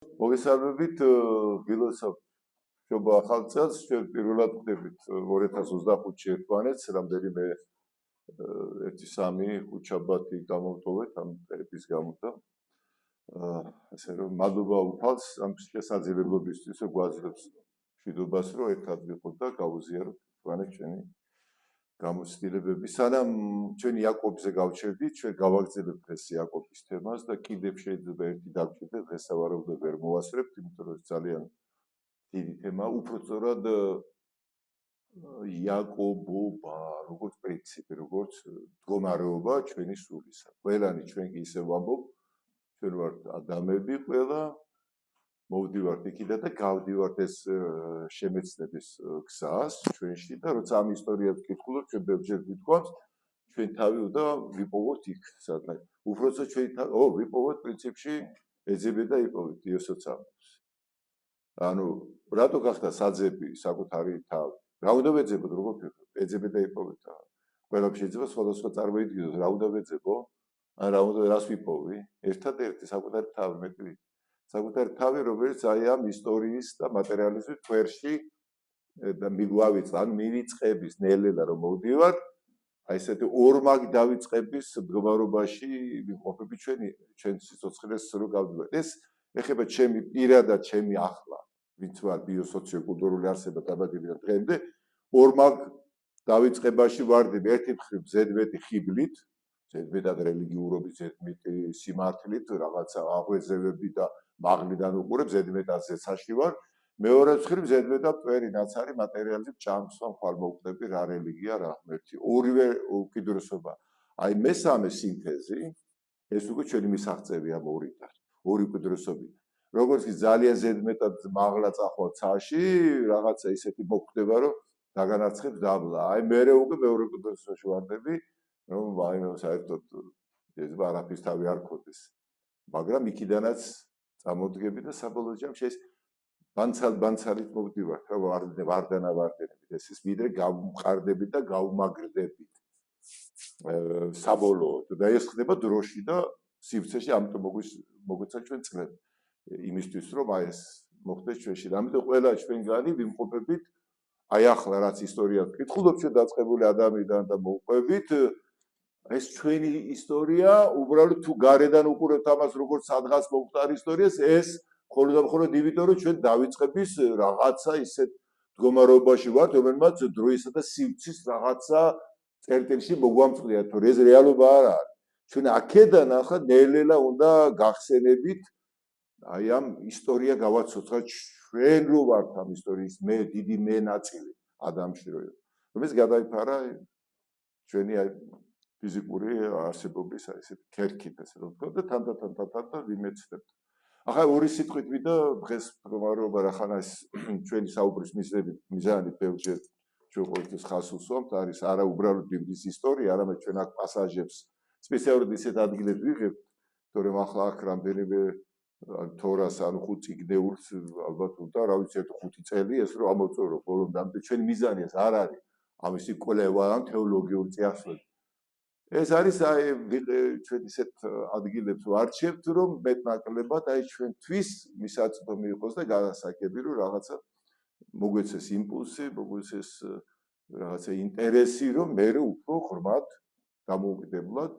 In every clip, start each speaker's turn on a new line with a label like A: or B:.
A: მოგესალმებით ფილოსოფიობა ახალ წელს ჩვენ პირველად ვხვდებით 2025 ერთმანეთს რამდენიმე 1-3 შაბათი გამოვტოვეთ ამ ტეპის გამო და ასე რომ მადლობა უფალს ამ შესაძლებლობისთვის რომ გვაძლევს მშვიდობას რომ ერთად ვიყოთ და გავუზიაროთ ერთმანეთს ჩვენი გამოცდილებები სანამ ჩვენი იაკობზე გავჩერდით ჩვენ გავაგრძელებთ ეს იაკობის თემას და კიდევ შეიძლება ერთი დავჭირდეთ დღეს სავარაუდოდ ვერ მოვასწრებთ იმიტომ რომ ძალიან დიდი თემაა უფრო სწორად იაკობობა როგორც პრინციპი როგორც მდგომარეობა ჩვენი სულისა ყველანი ჩვენ კი ისე ვამბობ ჩვენ ვართ ადამიანები ყველა მოვდივართ იქიდან და გავდივართ ეს შემეცნების გზას ჩვენში და როცა ამ ისტორიას ვკითხულობ ჩვენ ბევრჯერ ვიტყვამთ ჩვენ თავი უნდა ვიპოვოთ იქ სადღაც უბრალოდ ჩვენი თავი ვიპოვოთ პრინციპში ეძებე და იპოვეთ იოსოც ამბობს ანუ რატო გახდა საძები საკუთარი თავი რა უნდა ვეძებოთ როგორ ეძებე და იპოვეთ ყველა შეიძლება სხვადასხვა წარმოიდგინოთ რა უნდა ვეძებო ან რა უნდა რას ვიპოვი ერთადერთი საკუთარი თავი მეტყვი საკუთარი თავი რომელიც აი ამ ისტორიის და მატერიალიზმის ფერში და მიგვავიწყდა ან მივიწყების ნელ-ნელა რომ მოვდივართ აი ესეთი ორმაგი დავიწყების მდგომარეობაში ვიმყოფები ჩვენ სიცოცხლეს რო გავდივართ ეს ეხება ჩემი პირადად ჩემი ახლა ვინც ვარ ბიოსოციოკულტურული არსება დაბადებიდან დღემდე ორმაგ დავიწყებაში ვარდები ერთი მხრივ ზედმეტი ხიბლით ზედმეტად რელიგიურობით ზედმეტი სიმართლით რაღაცა აღვეძებები და მაღლიდან უყურებ ზედმეტად ზეცაში ვარ მეორე მხრივ ზედმეტად პერი ნაცარი მატერიალიზმ ჭამსვა ხვალმოუყდები რა რელიგია რა ღმერთი ორივე უკიდურესობა აი მესამე სინთეზი ეს უკვე ჩვენი მისაღწევია მორიდან ორი უკიდურესობიდან როგორც კი ძალიან ზედმეტად მაღლა წახვალ ცაში რაღაცა ისეთი მოხდება რომ დაგანარცხებს დაბლა აი მე უკვე მეორე უკიდურესობაში ვარდები რომ აი საერთოდ ეს არაფრის თავი არ ქოდეს მაგრამ იქიდანაც წამოდგები და საბოლოო ჯამში ეს ბანცალით მოვდივართ რა ვარდანებით ეს ის ვიდრე გავმყარდებით და გავმაგრდებით საბოლოოდ და ეს ხდება დროში და სივრცეში ამიტომ მოგვეცა ჩვენ წლები იმისთვის რომ აი ეს მოხდეს ჩვენში ამიტომ ყველა ჩვენგანი ვიმყოფებით აი ახლა რაც ისტორიას ვკითხულობ ჩვენ დაწყებული ადამიანიდან და მოყვებით ეს ჩვენი ისტორია უბრალოდ თუ გარედან უყურებთ ამას როგორც სადღაც მომხდარ ისტორიას ეს მხოლოდ და მხოლოდ იმიტომ რომ ჩვენ დავიწყების რაღაცა ისეთ მდგომარეობაში ვართ რომელმაც დროისა და სივრცის რაღაცა წერტილში მოგვამწყლია თუ ეს რეალობა არ არის ჩვენ აქედან ახლა ნელ-ნელა უნდა გახსენებით აი ამ ისტორია გავაცოცხლოთ ჩვენ რო ვართ ამ ისტორიის მე დიდი მე ნაწილი ადამიანში რომელიც გადაიფარა ჩვენი აი ფიზიკური არსებობის აი ესეთ ქერქით ასე რომ ვთქვა და თანდათან ვიმეცდებთ ახლა ორი სიტყვით ვიდა დღეს მდგომარეობა რახან ეს ჩვენი საუბრის მიზანი ბევრჯერ ჩვენ ყოველთვის ხას უსვამთ არის არა უბრალოდ ბიბლიის ისტორია არამედ ჩვენ აქ პასაჟებს სპეციალურად ისეთ ადგილებს ვიღებთ თორემ ახლა აქ რამდენიმე თორას ანუ 5 წიგნეულს ალბათ უნდა რა ვიცი 5 წელი ეს რომ ამოწურო ბოლომდე ჩვენი მიზანი ეს არ არის ამისი კვლევა ან თეოლოგიური წიაღსვლა ეს არის აი ჩვენ ისეთ ადგილებს ვარჩევთ რომ მეტნაკლებად აი ჩვენთვის მისაწვდომი იყოს და გადასაგები რომ რაღაცა მოგვეცეს იმპულსი მოგვეცეს რაღაცა ინტერესი რომ მე უფრო ღრმად გამოვიდებლად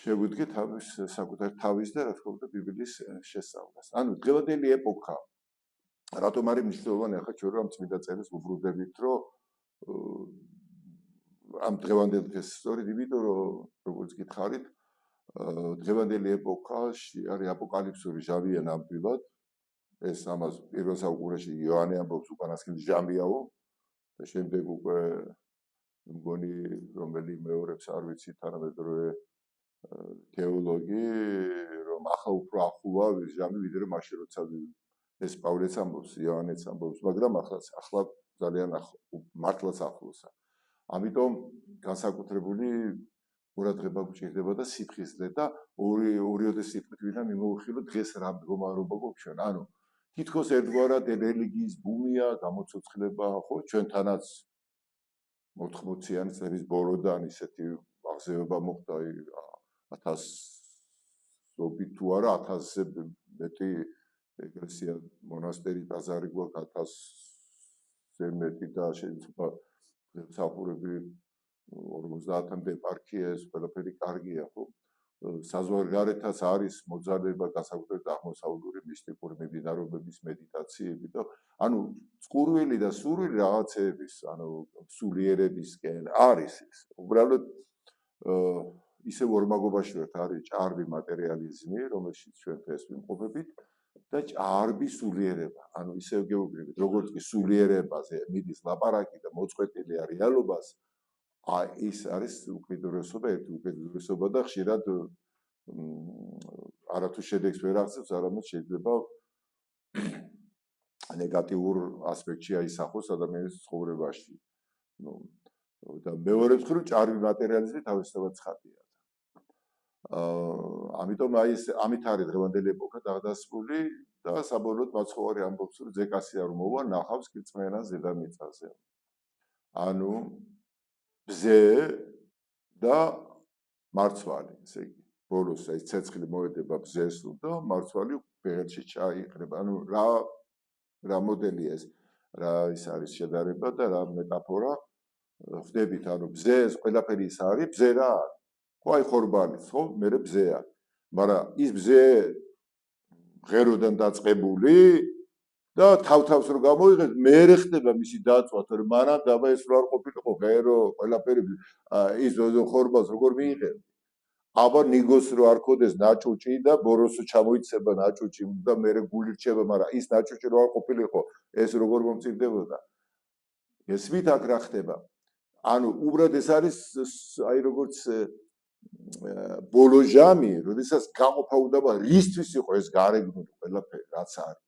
A: შეგვიდგეთ ამის საკუთარ თავის და რა თქმა უნდა ბიბლიის შესწავლას. ანუ დღევანდელი ეპოქა რატომ არის მნიშვნელოვანი ახლა ჩვენ რომ წმინდა წერილს ვუბრუნდებით რომ ამ დღევანდელ დღეს სწორედ იმიტომ რომ როგორც გითხარით დღევანდელი ეპოქაში არის აპოკალიფსური ჟამია ნამდვილად ეს ამას პირველ საუკუნეში იოანე ამბობს უკანასკნელი ჟამიაო და შემდეგ უკვე მგონი რომელი მეორებს არ ვიცი თანამედროვე თეოლოგი რომ ახლა უფრო ახლოა ჟამი ვიდრე მაშინ როცა ეს პავლეც ამბობს იოანეც ამბობს მაგრამ ახლა ძალიან მართლაც ახლოსა ამიტომ განსაკუთრებული ყურადღება გვჭირდება და სიფხიზლე და ორიოდე სიტყვით ვინა მიმოვიხილოთ დღეს რა მდგომარეობა გვაქვს ჩვენ ანუ თითქოს ერთგვარად რელიგიის ბუმია გამოცოცხლება ხო ჩვენთანაც 80-იანი წლების ბოლოდან ისეთი აღზევება მოხდა 1000 ზობით თუ არა 1000-ზე მეტი ეკლესია მონასტერი ბაზარი გვაქვს 1000-ზე მეტი და შეიძლება მსახურები 50-მდე ეპარქია ეს ყველაფერი კარგია ხო საზღვარგარეთაც არის მოძალება გასაგებად აღმოსავლური მისტიკური მიმდინარეობების მედიტაციები და ანუ წყურვილი და სურვილი რაღაცეების ანუ სულიერებისკენ არის ეს უბრალოდ ისევ ორმაგობაში ვართ არის ჭარბი მატერიალიზმი რომელშიც ჩვენ დღეს ვიმყოფებით და ჭარბი სულიერება ანუ ისევ გეუბნებით როგორც კი სულიერებაზე მიდის ლაპარაკი და მოწყვეტილია რეალობას ის არის უკიდურესობა ერთი უკიდურესობა და ხშირად არათუ შედეგს ვერ აღწევს არამედ შეიძლება ნეგატიურ ასპექტში აისახოს ადამიანის ცხოვრებაში ნუ და მეორე მხრივ ჭარბი მატერიალიზმი თავისთავად ცხადია ამიტომ აი ეს ამით არის დღევანდელი ეპოქა დადასტურებული და საბოლოოდ მაცხოვარი ამბობს რომ ძეკასი არ მოვა ნახავს კირწმენას დედამიწაზე ანუ ბზე და მარცვალი ესე იგი ბოლოს აი ცეცხლი მოედება ბზეს და მარცვალი ბეღელში ჩაიყრება ანუ რა მოდელია ეს რა ის არის შედარება და რა მეტაფორა ხდებით ანუ ბზეს ყველაფერი ის არის ბზე რა ხო აი ხორბალიც ხო მე ბზეა მაგრამ ის ბზე ღეროდან დაწყებული და თავ-თავს რო გამოიღეთ მე ხდება მისი დაწვა თორემ მანამ დაბა ეს რო არ ყოფილიყო ღერო ყველაფერი ის ხორბალს როგორ მიიღებ აბა ნიგოს რო არ ქოდეს ნაჭუჭი და ბოროსო ჩამოიცება ნაჭუჭი და მე გული რჩება მაგრამ ის ნაჭუჭი რო არ ყოფილიყო ეს როგორ მომწირდებოდა ესმით აქ რა ხდება ანუ უბრალოდ ეს არის აი როგორც ბოლო ჟამი როდესაც გამოფა უნდა რისთვის იყო ეს გარეგნული ყველაფერი რაც არის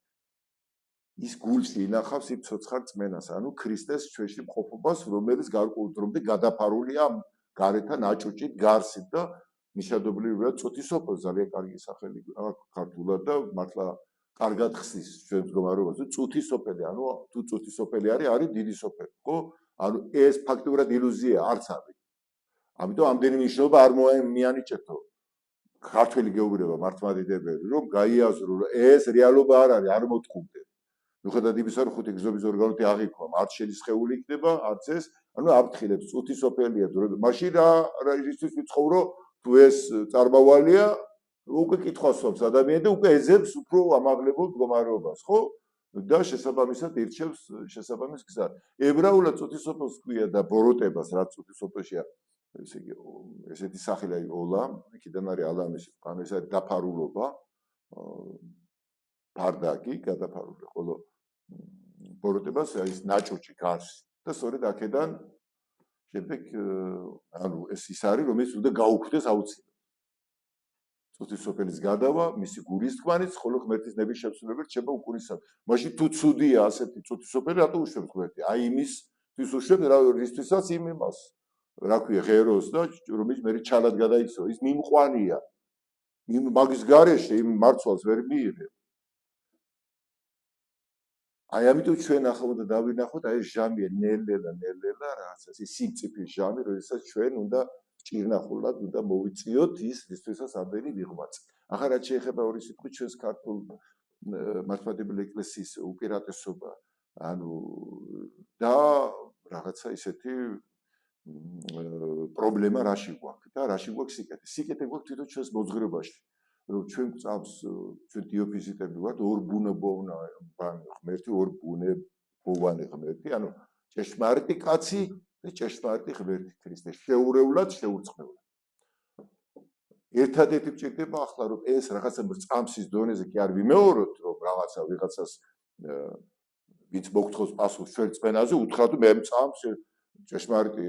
A: ის გულში ინახავს იმ ცოცხალ წმენას ანუ ქრისტეს ჩვენში მყოფობას რომელიც გარკვეულწრომდე გადაფარულია გარეთა ნაჭუჭით გარსით და ნიშადობლივად წუთისოფლ ძალიან კარგი სახელი ქართულად და მართლა კარგად ხსნის ჩვენ მდგომარეობას წუთისოფელი ანუ თუ წუთისოფელი არის დიდი სოფელი ხო ანუ ეს ფაქტურად ილუზია არც არის ამიტომ ამდენი მნიშვნელობა არ მიანიჭეთო ქართველი გეუბნება მართლმადიდებელი რომ გაიაზრო ეს რეალობა არ არის არ მოთხოვდეთ მიუხედავად იმისა რომ ხუთი გზობის ორგანოთი აღიქვა არც შედის სხეული იქნება არც ეს ანუ აფრთხილებს წუთისოფელია მაშინ რა ისთვის ვიცხოვრო თუ ეს წარმავალია უკვე კითხვასობს ადამიანი და უკვე ეძებს უფრო ამაღლებულ მდგომარეობას ხო და შესაბამისად ირჩევს შესაბამის გზას ებრაულად წუთისოფელს ქვია და ბოროტებას რაც წუთისოფელშია ესე იგი ესეთი სახელი აი ოლა იქიდან არის ალამის ანუ ეს არის დაფარულობა ბარდაკი გადაფარული ხოლო ბოროტებას აი ეს ნაჭუჭი გარს და სწორედ აქედან შემდეგ ანუ ეს ის არის რომელიც უნდა გაუქმდეს აუცილებლად წუთისოფელის გადავა მისი გულის თქმანიც ხოლო ღმერთის ნების შემსრულებელი რჩება უკუნისად მაშინ თუ ცუდია ასეთი წუთისოფელი რატო უშვებს ღმერთი აი იმისთვის უშვებს რისთვისაც იმ იმას რა ქვია ღეროს და რომელიც მე ჩალად გადაიქცევა ის მიმყვანია იმ მაგის გარეშე იმ მარცვალს ვერ მიიღებ აი ამიტომ ჩვენ ახლა უნდა დავინახოთ აი ეს ჟამია ნელ-ნელა რაღაც ეს სიმწიფის ჟამი როდესაც ჩვენ უნდა ჭირნახულად უნდა მოვიწიოთ ის რისთვისაც ამდენი ვიღმაც ახლა რაც შეეხება ორი სიტყვით ჩვენს ქართულ მართლმადიდებელი ეკლესიის უპირატესობა ანუ და რაღაცა ისეთი პრობლემა რაში გვაქვს და რაში გვაქვს სიკეთე გვაქვს თვითონ ჩვენს მოძღვრებაში რომ ჩვენ წავს ჩვენ დიოფიზიტები ვართ ორბუნებოვნა ღმერთი ორბუნებოვანი ღმერთი ანუ ჭეშმარიტი კაცი და ჭეშმარიტი ღმერთი ქრისტე შეურევლად შეურწყნევლად ერთადერთი მჭირდება ახლა რომ ეს რაღაცა წამსის დონეზე კი არ ვიმეოროთ რომ რაღაცა ვიღაცას ვინც მოგთხოვს პასუხს ჩვენ წმენაზე უთხრათ მე წამს ჭეშმარიტი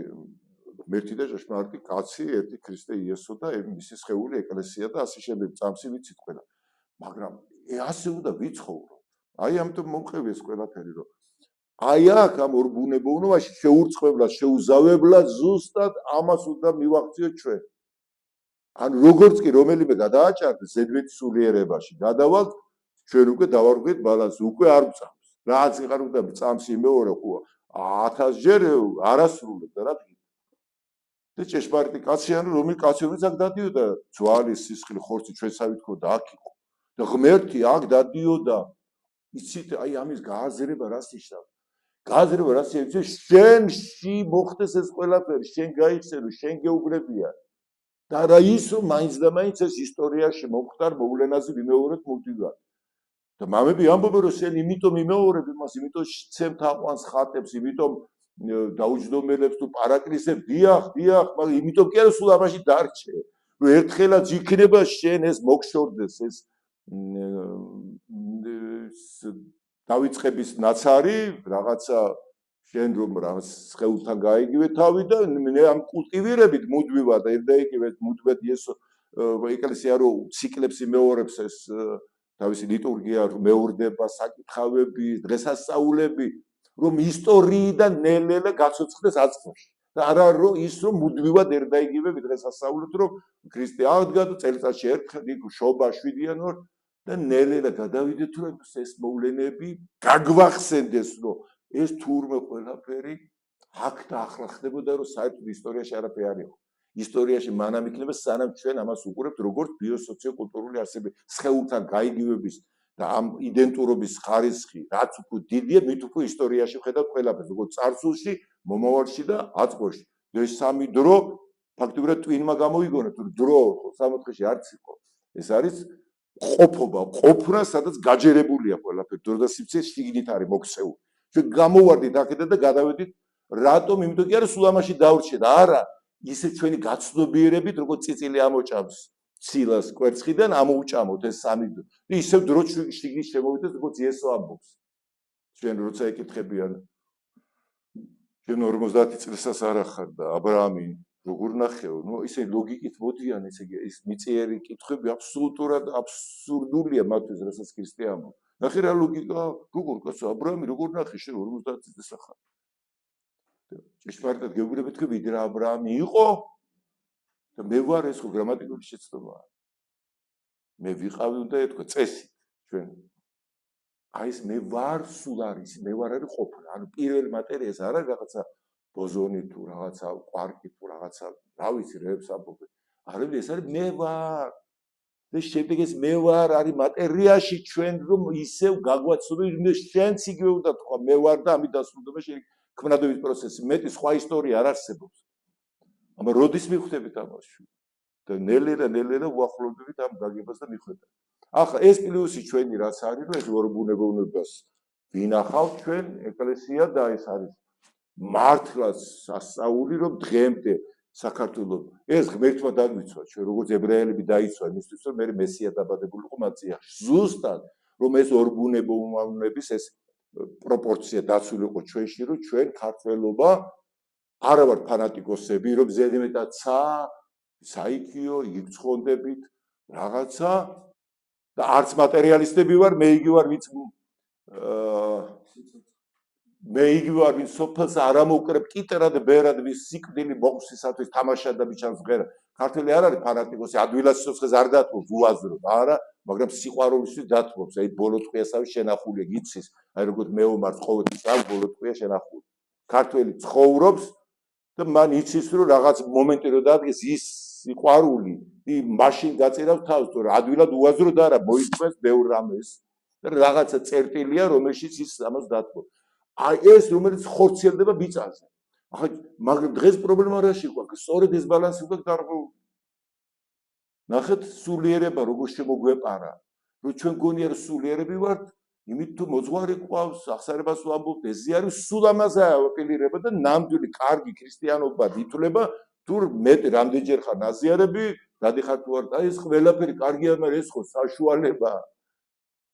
A: ღმერთი და ჭეშმარიტი კაცი ერთი ქრისტე იესო და მისი სხეული ეკლესია და ასე შემდეგ წამსი ვიცით ყველა მაგრამ ასე უნდა ვიცხოვრო აი ამიტომ მომყევი ეს ყველაფერი რომ აი აქ ამ ორბუნებოვნობაში შეურწყებლად შეუზავებლად ზუსტად ამას უნდა მივახციოთ ჩვენ ან როგორც კი რომელიმე გადააჭარბდეს ზედმეტ სულიერებაში გადავალთ ჩვენ უკვე დავარღვით ბალანსი უკვე არ წამს რაც იყარ უნდა წამს იმეორე ხო 1000 ჯერ არასრულებ და რა და ჭეშმარიტი კაცი ანუ რომელი კაცი რომელიც აქ დადიოდა ძვალი სისხლი ხორცი ჩვენსავით ხო და აქ იყო და ღმერთი აქ დადიოდა იცით აი ამის გააზრება რას ნიშნავს გააზრება რას ნიშნავს შენში მოხდეს ეს ყველაფერი შენ გაიხსენო შენ გეუბნებია და რა ის რომ მაინც და მაინც ეს ისტორიაში მომხდარ მოვლენაზე ვიმეორებ მუდმივად და მამები ამბობენ რომ შენ იმიტომ იმეორებ იმას იმიტომ ცემ თაყვანს ხატებს იმიტომ დაუჯდომელებს თუ პარაკლისებს დიახ მაგრამ იმიტომ კი არა სულ ამაში დარჩე რომ ერთხელაც იქნება შენ ეს მოგშორდეს ეს დავიწყების ნაცარი რაღაცა შენ რომ რაღაც სხეულთან გაიგივე თავი და მე ამ კულტივირებით მუდმივად ერდაიგივე მუდმივად იესო ეკლესია რომ ციკლებს იმეორებს ეს თავისი ლიტურგია რომ მეორდება საკითხავები დღესასწაულები რომ ისტორიიდან ნელ-ნელა გაცოცხლდეს აწყოში და არა რომ ის რომ მუდმივად ერდაიგივე დღესასწაულით რომ ქრისტე აღდგა და წელიწადში ერთხელ იქ შობა 7-იან ვარ და ნელ-ნელა გადავიდეთ რომ ეს მოვლენები გაგვახსენდეს რომ ეს თურმე ყველაფერი აქ და ახლა ხდებოდა რომ საერთოდ ისტორიაში არაფერი არ იყო ისტორიაში მანამ იქნება სანამ ჩვენ ამას უყურებთ როგორც ბიოსოციოკულტურული არსებები სხეულთან გაიგივების და ამ იდენტურობის ხარისხი რაც უფრო დიდია მით უფრო ისტორიაში ვხედავთ ყველაფერს როგორც წარსულში მომავალში და აწყოში ეს სამი დრო ფაქტობრივად ტვინმა გამოიგონა თუ დრო სამოთხეში არც იყო ეს არის ყოფობა ყოფნა სადაც გაჯერებულია ყველაფერი დრო და სივრცე შიგნით არის მოქცეული ჩვენ გამოვარდით აქედან და გადავედით რატომ იმიტომ კი არა სულ ამაში დავრჩეთ არა ისე ჩვენი გაცნობიერებით როგორც წიწილი ამოჭამს ცილას კვერცხიდან ამოუჭამოთ ეს სამი და ისევ დრო შიგნით შემოვიდეს როგორც იესო ამბობს ჩვენ როცა ეკითხებიან ჩვენ 50 წელსაც არ ახარ და აბრაამი როგორ ნახეო ნუ ისე ლოგიკით მოდიან ეს მიწიერი კითხვები აბსოლუტურად აბსურდულია მათთვის რასაც ქრისტე ამბობს ნახე რა ლოგიკა როგორ კაცო აბრაამი როგორ ნახე შენ 50 წელს ახარ ჭეშმარიტად გეუბნებით რომ ვიდრე აბრაამი იყო და მე ვარ ეს ხო გრამატიკული შეცდომაა მე ვიყავი უნდა ეთქვა წესით ჩვენ აი ეს მე ვარ სულ არის მე ვარ არის ყოფნა ანუ პირველ მატერიას არ არის რაღაცა ბოზონი თუ რაღაცა კვარკი თუ რაღაცა რა ვიცი რებს ამბობენ არის ეს არის მე ვარ და შემდეგ ეს მე ვარ არის მატერიაში ჩვენ რომ ისევ გაგვაცნობი შენც იგივე უნდა თქვა მე ვარ და ამით დასრულდება შენ ქმნადობის პროცესი მეტი სხვა ისტორია არ არსებობს მაგრამ როდის მიხვდებით ამაში და ნელ-ნელა უახლოვდებით ამ გაგებას და მიხვდებით ახლა ეს პლუსი ჩვენი რაც არის რომ ეს ორბუნებოვნებას ვინახავთ ჩვენ ეკლესია და ეს არის მართლაც სასწაული რომ დღემდე საქართველოს ეს ღმერთმა დაგვიცვა ჩვენ როგორც ებრაელები დაიცვა იმისთვის რომ მე მესია დაბადებულიყო მათ წიაღში ზუსტად რომ ეს ორბუნებოვნების ეს პროპორცია დაცულიყო ჩვენში რომ ჩვენ ქართველობა არა ვარ ფანატიკოსები რომ ზედმეტად საიქიო იგწხონდებით რაღაცა და არც მატერიალისტები ვარ მე იგივე ვარ ვინც მე იგივე ვარ ვინც სოფელს არ ამოვკრებ კიტერად ბერად ვის სიკვდილი მოხსისათვის თამაშად და მიჩანს ღერა ქართველი არ არის ფანატიკოსი ადვილად სიცოცხლეს არ დათმობს უაზროდ არა მაგრამ სიყვარულისთვის დათმობს აი ბოლო ტყვიასავე შენახული გიცის აი როგორც მეომარ ყოველთვის ამ ბოლო ტყვია შენახული ქართველი ცხოვრობს და მან იცის რომ რაღაც მომენტი რო დადგეს ის სიყვარული მაშინ გაწერავს თავს თუ ადვილად უაზროდ არა მოიწვევს ბევრ რამეს და რაღაცა წერტილია რომელშიც ის ამას დათმობს აი ეს რომელიც ხორციელდება მიწაზე ახლა მაგრამ დღეს პრობლემა რაში გვაქვს სწორედ ეს ბალანსი გვაქვს დარღვეული ნახეთ სულიერება როგორ შემოგვეპარა რომ ჩვენ გონია რომ სულიერები ვართ იმით თუ მოძღვარი ყავს ახსარებას ვამბობთ ეს არის სულ ამაზე აპელირება და ნამდვილი კარგი ქრისტიანობა ითვლება თუ მეტ რამდენჯერ ხარ ნაზიარები გადიხარ თუ არ და ეს ყველაფერი კარგია მაგრამ ეს ხო საშუალება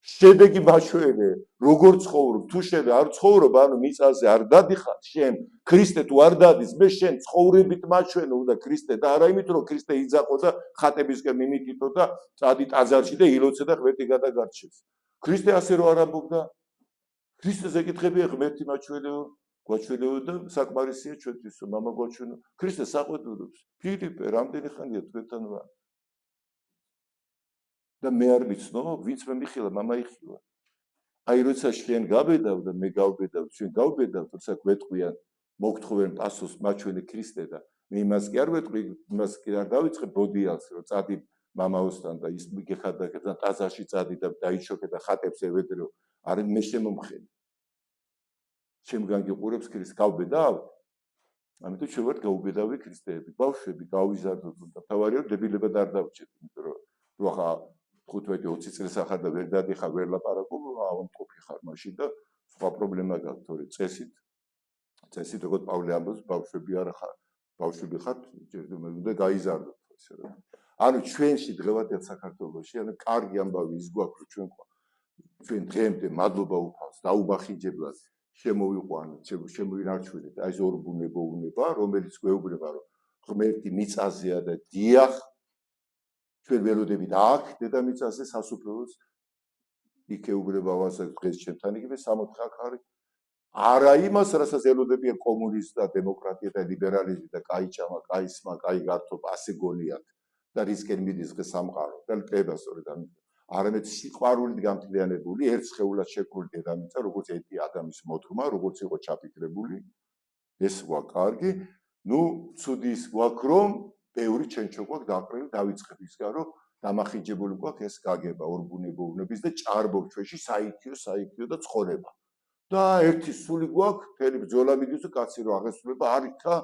A: შედეგი მაჩვენე როგორ ცხოვრობ თუ შენ არ ცხოვრობ ანუ მიწაზე არ დადიხარ შენ ქრისტე თუ არ დადის მე შენ ცხოვრებით მაჩვენე უნდა ქრისტე და არა იმით რომ ქრისტე იძახო და ხატებისკენ მიმიტიტო და წადი ტაძარში და ილოცე და ღმერთი გადაგარჩეს ქრისტე ასე რო არ ამბობდა ქრისტეს ეკითხებია ღმერთი მაჩვენეო გვაჩვენეო და საკმარისია ჩვენთვის მამა გვაჩვენო ქრისტე საყვედურობს ფილიპე რამდენი ხანია თქვენთან ვარ და მე არ ვიცნო ვინც მე მიხილა მამა იხილა აი როცა შენ გაბედავ და მე გავბედავ ჩვენ გავბედავ თორსა გვეთყვიან მოგთხოვენ პასუხს მაჩვენე ქრისტე და მე იმას კი არ ვეტყვი, იმას კი არ დავიწყე ბოდიალს, რომ წადი მამაოსთან და ის მიგეხადა და ტაძარში წადი და დაიჩოქე და ხატებს ევედრე, არ მე შემომხელი. შემგან გიყურებს ქრისტეს გავბედავ? ამიტომ ჩვენ ვართ გაუბედავი ქრისტეები. ბავშვები გავიზარდოთ და თავარია დებილებად არ დავჭეთ, იმიტომ რომ თუ ახლა 15-20 წელს ახარ და ვერ დადიხარ, ვერ ლაპარაკობ, ავამყოფი ხარ მაშინ და სხვა პრობლემა გაქვს, თორე წესით როგორც პავლე ამბობს, ბავშვები არ ხარ. ბავშვები ხართ, უნდა გაიზარდოთ, ესე რომ. ანუ ჩვენში დღევანდელ საქართველოში, ანუ კარგი ამბავი ის გვაქვს, რომ ჩვენ დღემდე მადლობა უფალს დაუბახინჯებლად შემოვიყვანეთ, შემოინარჩუნეთ აი ეს ორბუნება უნება, რომელიც გვეუბნება, რომ ღმერთი მიწაზეა და დიახ, ჩვენ ველოდებით აქ დედამიწაზე სასუფეველს იქ ეუბნება ავასაკ დღეს ჩემთან იგივე 64 ხარი. არა იმას, რასაც ელოდებიან კომუნიზმი და დემოკრატია და ლიბერალიზმი და კაი ჭამა, კაი სმა, კაი გართობა, ასე გონიათ და რისკენ მიდის დღეს სამყარო. და კება სწორედ ამით. არამედ სიყვარულით გამთლიანებული, ერთ სხეულად შექმნილი დედამიწა, როგორც ერთი ადამიანის მოთქმა, როგორც იყო ჩაფიქრებული, ეს ვა კარგი. ნუ ცუდი ის გვაქვს, რომ ბევრი ჩენჩო გვაქვს დაყრილი, დავიწყებ ისგან, რომ დამახინჯებული გვაქვს ეს გაგება ორბუნებოვნების და ჭარბობს ჩვენში საიქიო და ცხოვრება. და ერთი სული გვაქვს, მთელი ბრძოლა მიდის და კაცი რო აღესრულება, არითა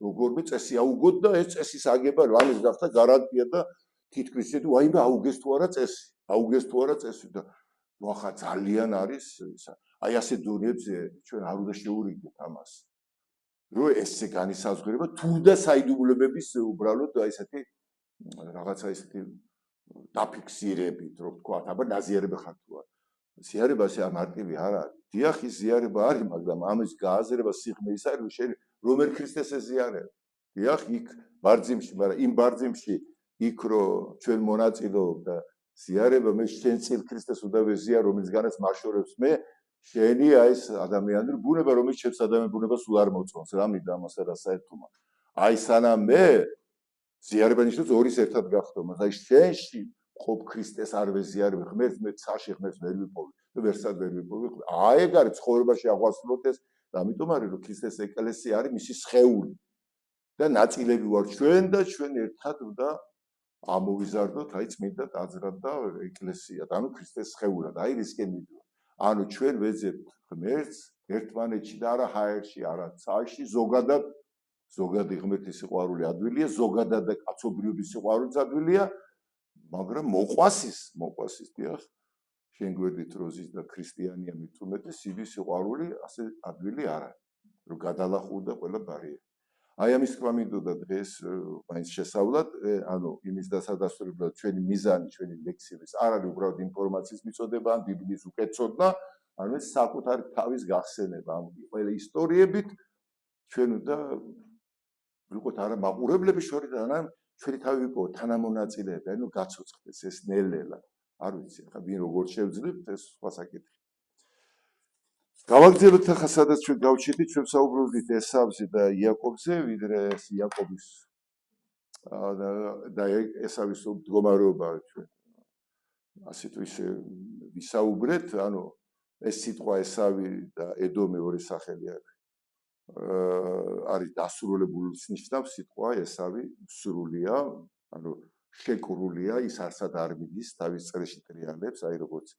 A: როგორმე წესი აუგოთ და ეს წესის აგება რამის გახდა გარანტია და თითქმის ისეთი ვაიმე აუგეს თუ არა წესი და ვახა ძალიან არის ისა. აი ასე დონეებზე ჩვენ არ უნდა შეურიგდეთ ამას. რომ ესე განისაზღვრება თუნდაც საიდუმლოების უბრალოდ აი ესეთი რაღაცა ესეთი დაფიქსირებით, რომ თქვა, აბა ნაზიარება ხარ თუ არა. ზიარება ასე მარტივი არ არის. დიახ, ის ზიარება არის, მაგრამ ამის გააზრება სიღრმე ის არის, რომ შენ რომელ ქრისტეს ეზიარებ. დიახ, იქ ბარძიმში, მაგრამ იმ ბარძიმში იქ რო ჩვენ მონაწილეობ და ზიარება მე შენ წილ ქრისტეს უნდა ვეზიარო, რომელიცგანაც მაშორებს მე შენი აი ეს ადამიანური ბუნება, რომელიც ჩემს ადამიანურ ბუნებას სულ არ მოწონს, რა მინდა ამას რა საერთოა. აი სანამ მე ზიარება ნიშნავს ორის ერთად გახდომას. აი შენში ყოფ ქრისტეს არ ვეზიარებ, ღმერთს მე ცაში ღმერთს ვერ ვიპოვე და ვერსად ვერ ვიპოვე. აი ეგ არის ცხოვრებაში აღვასრულოთ ეს, ამიტომ არის რომ ქრისტეს ეკლესია არის მისი სხეული. და ნაწილები ვარ ჩვენ და ჩვენ ერთად უნდა ამოვიზარდოთ აი წმინდა ტაძრად და ეკლესიად, ანუ ქრისტეს სხეულად, აი რისკენ მიდივართ. ანუ ჩვენ ვეძებთ ღმერთს ერთმანეთში და არა ჰაერში, არა ცაში, ზოგადი ღმერთის სიყვარული ადვილია, ზოგადად და კაცობრიობის სიყვარულიც ადვილია, მაგრამ მოყვასის დიახ. შენ გვერდით როზის და ქრისტიანია მithumet სივის სიყვარული ასე ადვილი არ არის, რომ გადალახულდა ყველა ბარიერი. აი ამის თქვა მინდოდა დღეს მაინც შესავლად, ანუ იმის დასადასტურებლად ჩვენი მიზანი, ჩვენი ლექსების არ არის უბრალოდ ინფორმაციის მიწოდება, ან ბიბლიის უკეთწოდნა, არამედ საკუთარი თავის გახსენება, ამ ყველა ისტორიებით ჩვენ უნდა ვიყოთ არა მაყურებლების შორის, არამედ ჩვენი თავი ვიყოთ თანამონაწილეები, ანუ გაცოცხლდეს ეს ნელ-ნელა. არ ვიცი, ხა ვინ როგორ შევძლებთ ეს სხვა საკითხი. გავაგრძელებთ ახლა სადაც ჩვენ გავჩერდით, ჩვენ საუბრობდით ესავზე და იაკობზე, ვიდრე ეს იაკობის და ესავის მდგომარეობა ჩვენ ასე თუ ისე ვისაუბრეთ, ანუ ეს სიტყვა ესავი და ედომი ორი სახელი აქვს. არის დასრულებული ნიშნავს სიტყვა ესავი სრულია, ანუ შეკრულია, ის არსად არ მიდის თავის წრეში ტრიალებს, აი როგორც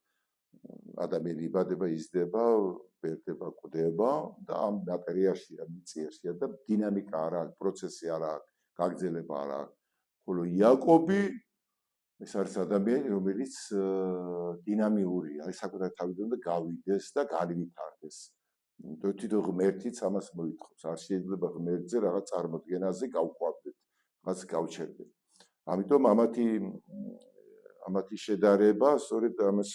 A: ადამიანი იბადება, იზრდება, ვერდება, კვდება და ამ მატერიაში, ამ მიწიერშია და დინამიკა არ აქვს, პროცესი არ აქვს, გაგრძელება არ აქვს. ხოლო იაკობი ეს არის ადამიანი, რომელიც დინამიურია, არის საკუთარ თავიდან და გავიდეს და განვითარდეს. თვითონ ღმერთიც ამას მოითხოვს, არ შეიძლება ღმერთზე რაღაც წარმოდგენაზე გავყვავდეთ, რაც გავჩერდეთ. ამიტომ ამათი შედარება, სწორედ ამას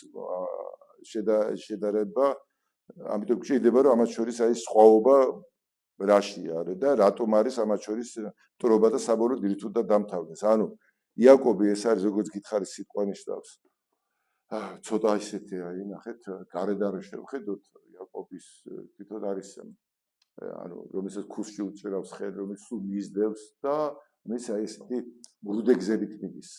A: შედარება, ამიტომ შეიძლება რომ ამათ შორის არის სხვაობა რაშია და რატომ არის ამათ შორის მტრობა და საბოლოოდ რით უნდა დამთავრდეს. ანუ იაკობი ეს არის როგორც გითხარი სიტყვა ნიშნავს. ცოტა ისეთი აი ნახეთ, გარედან რო შევხედოთ იაკობის თვითონ არის ანუ რომელსაც ქუსში უჭერავს ხელ, რომელიც სულ მისდევს და მის აი ესეთი მრუდეგზებით მიდის.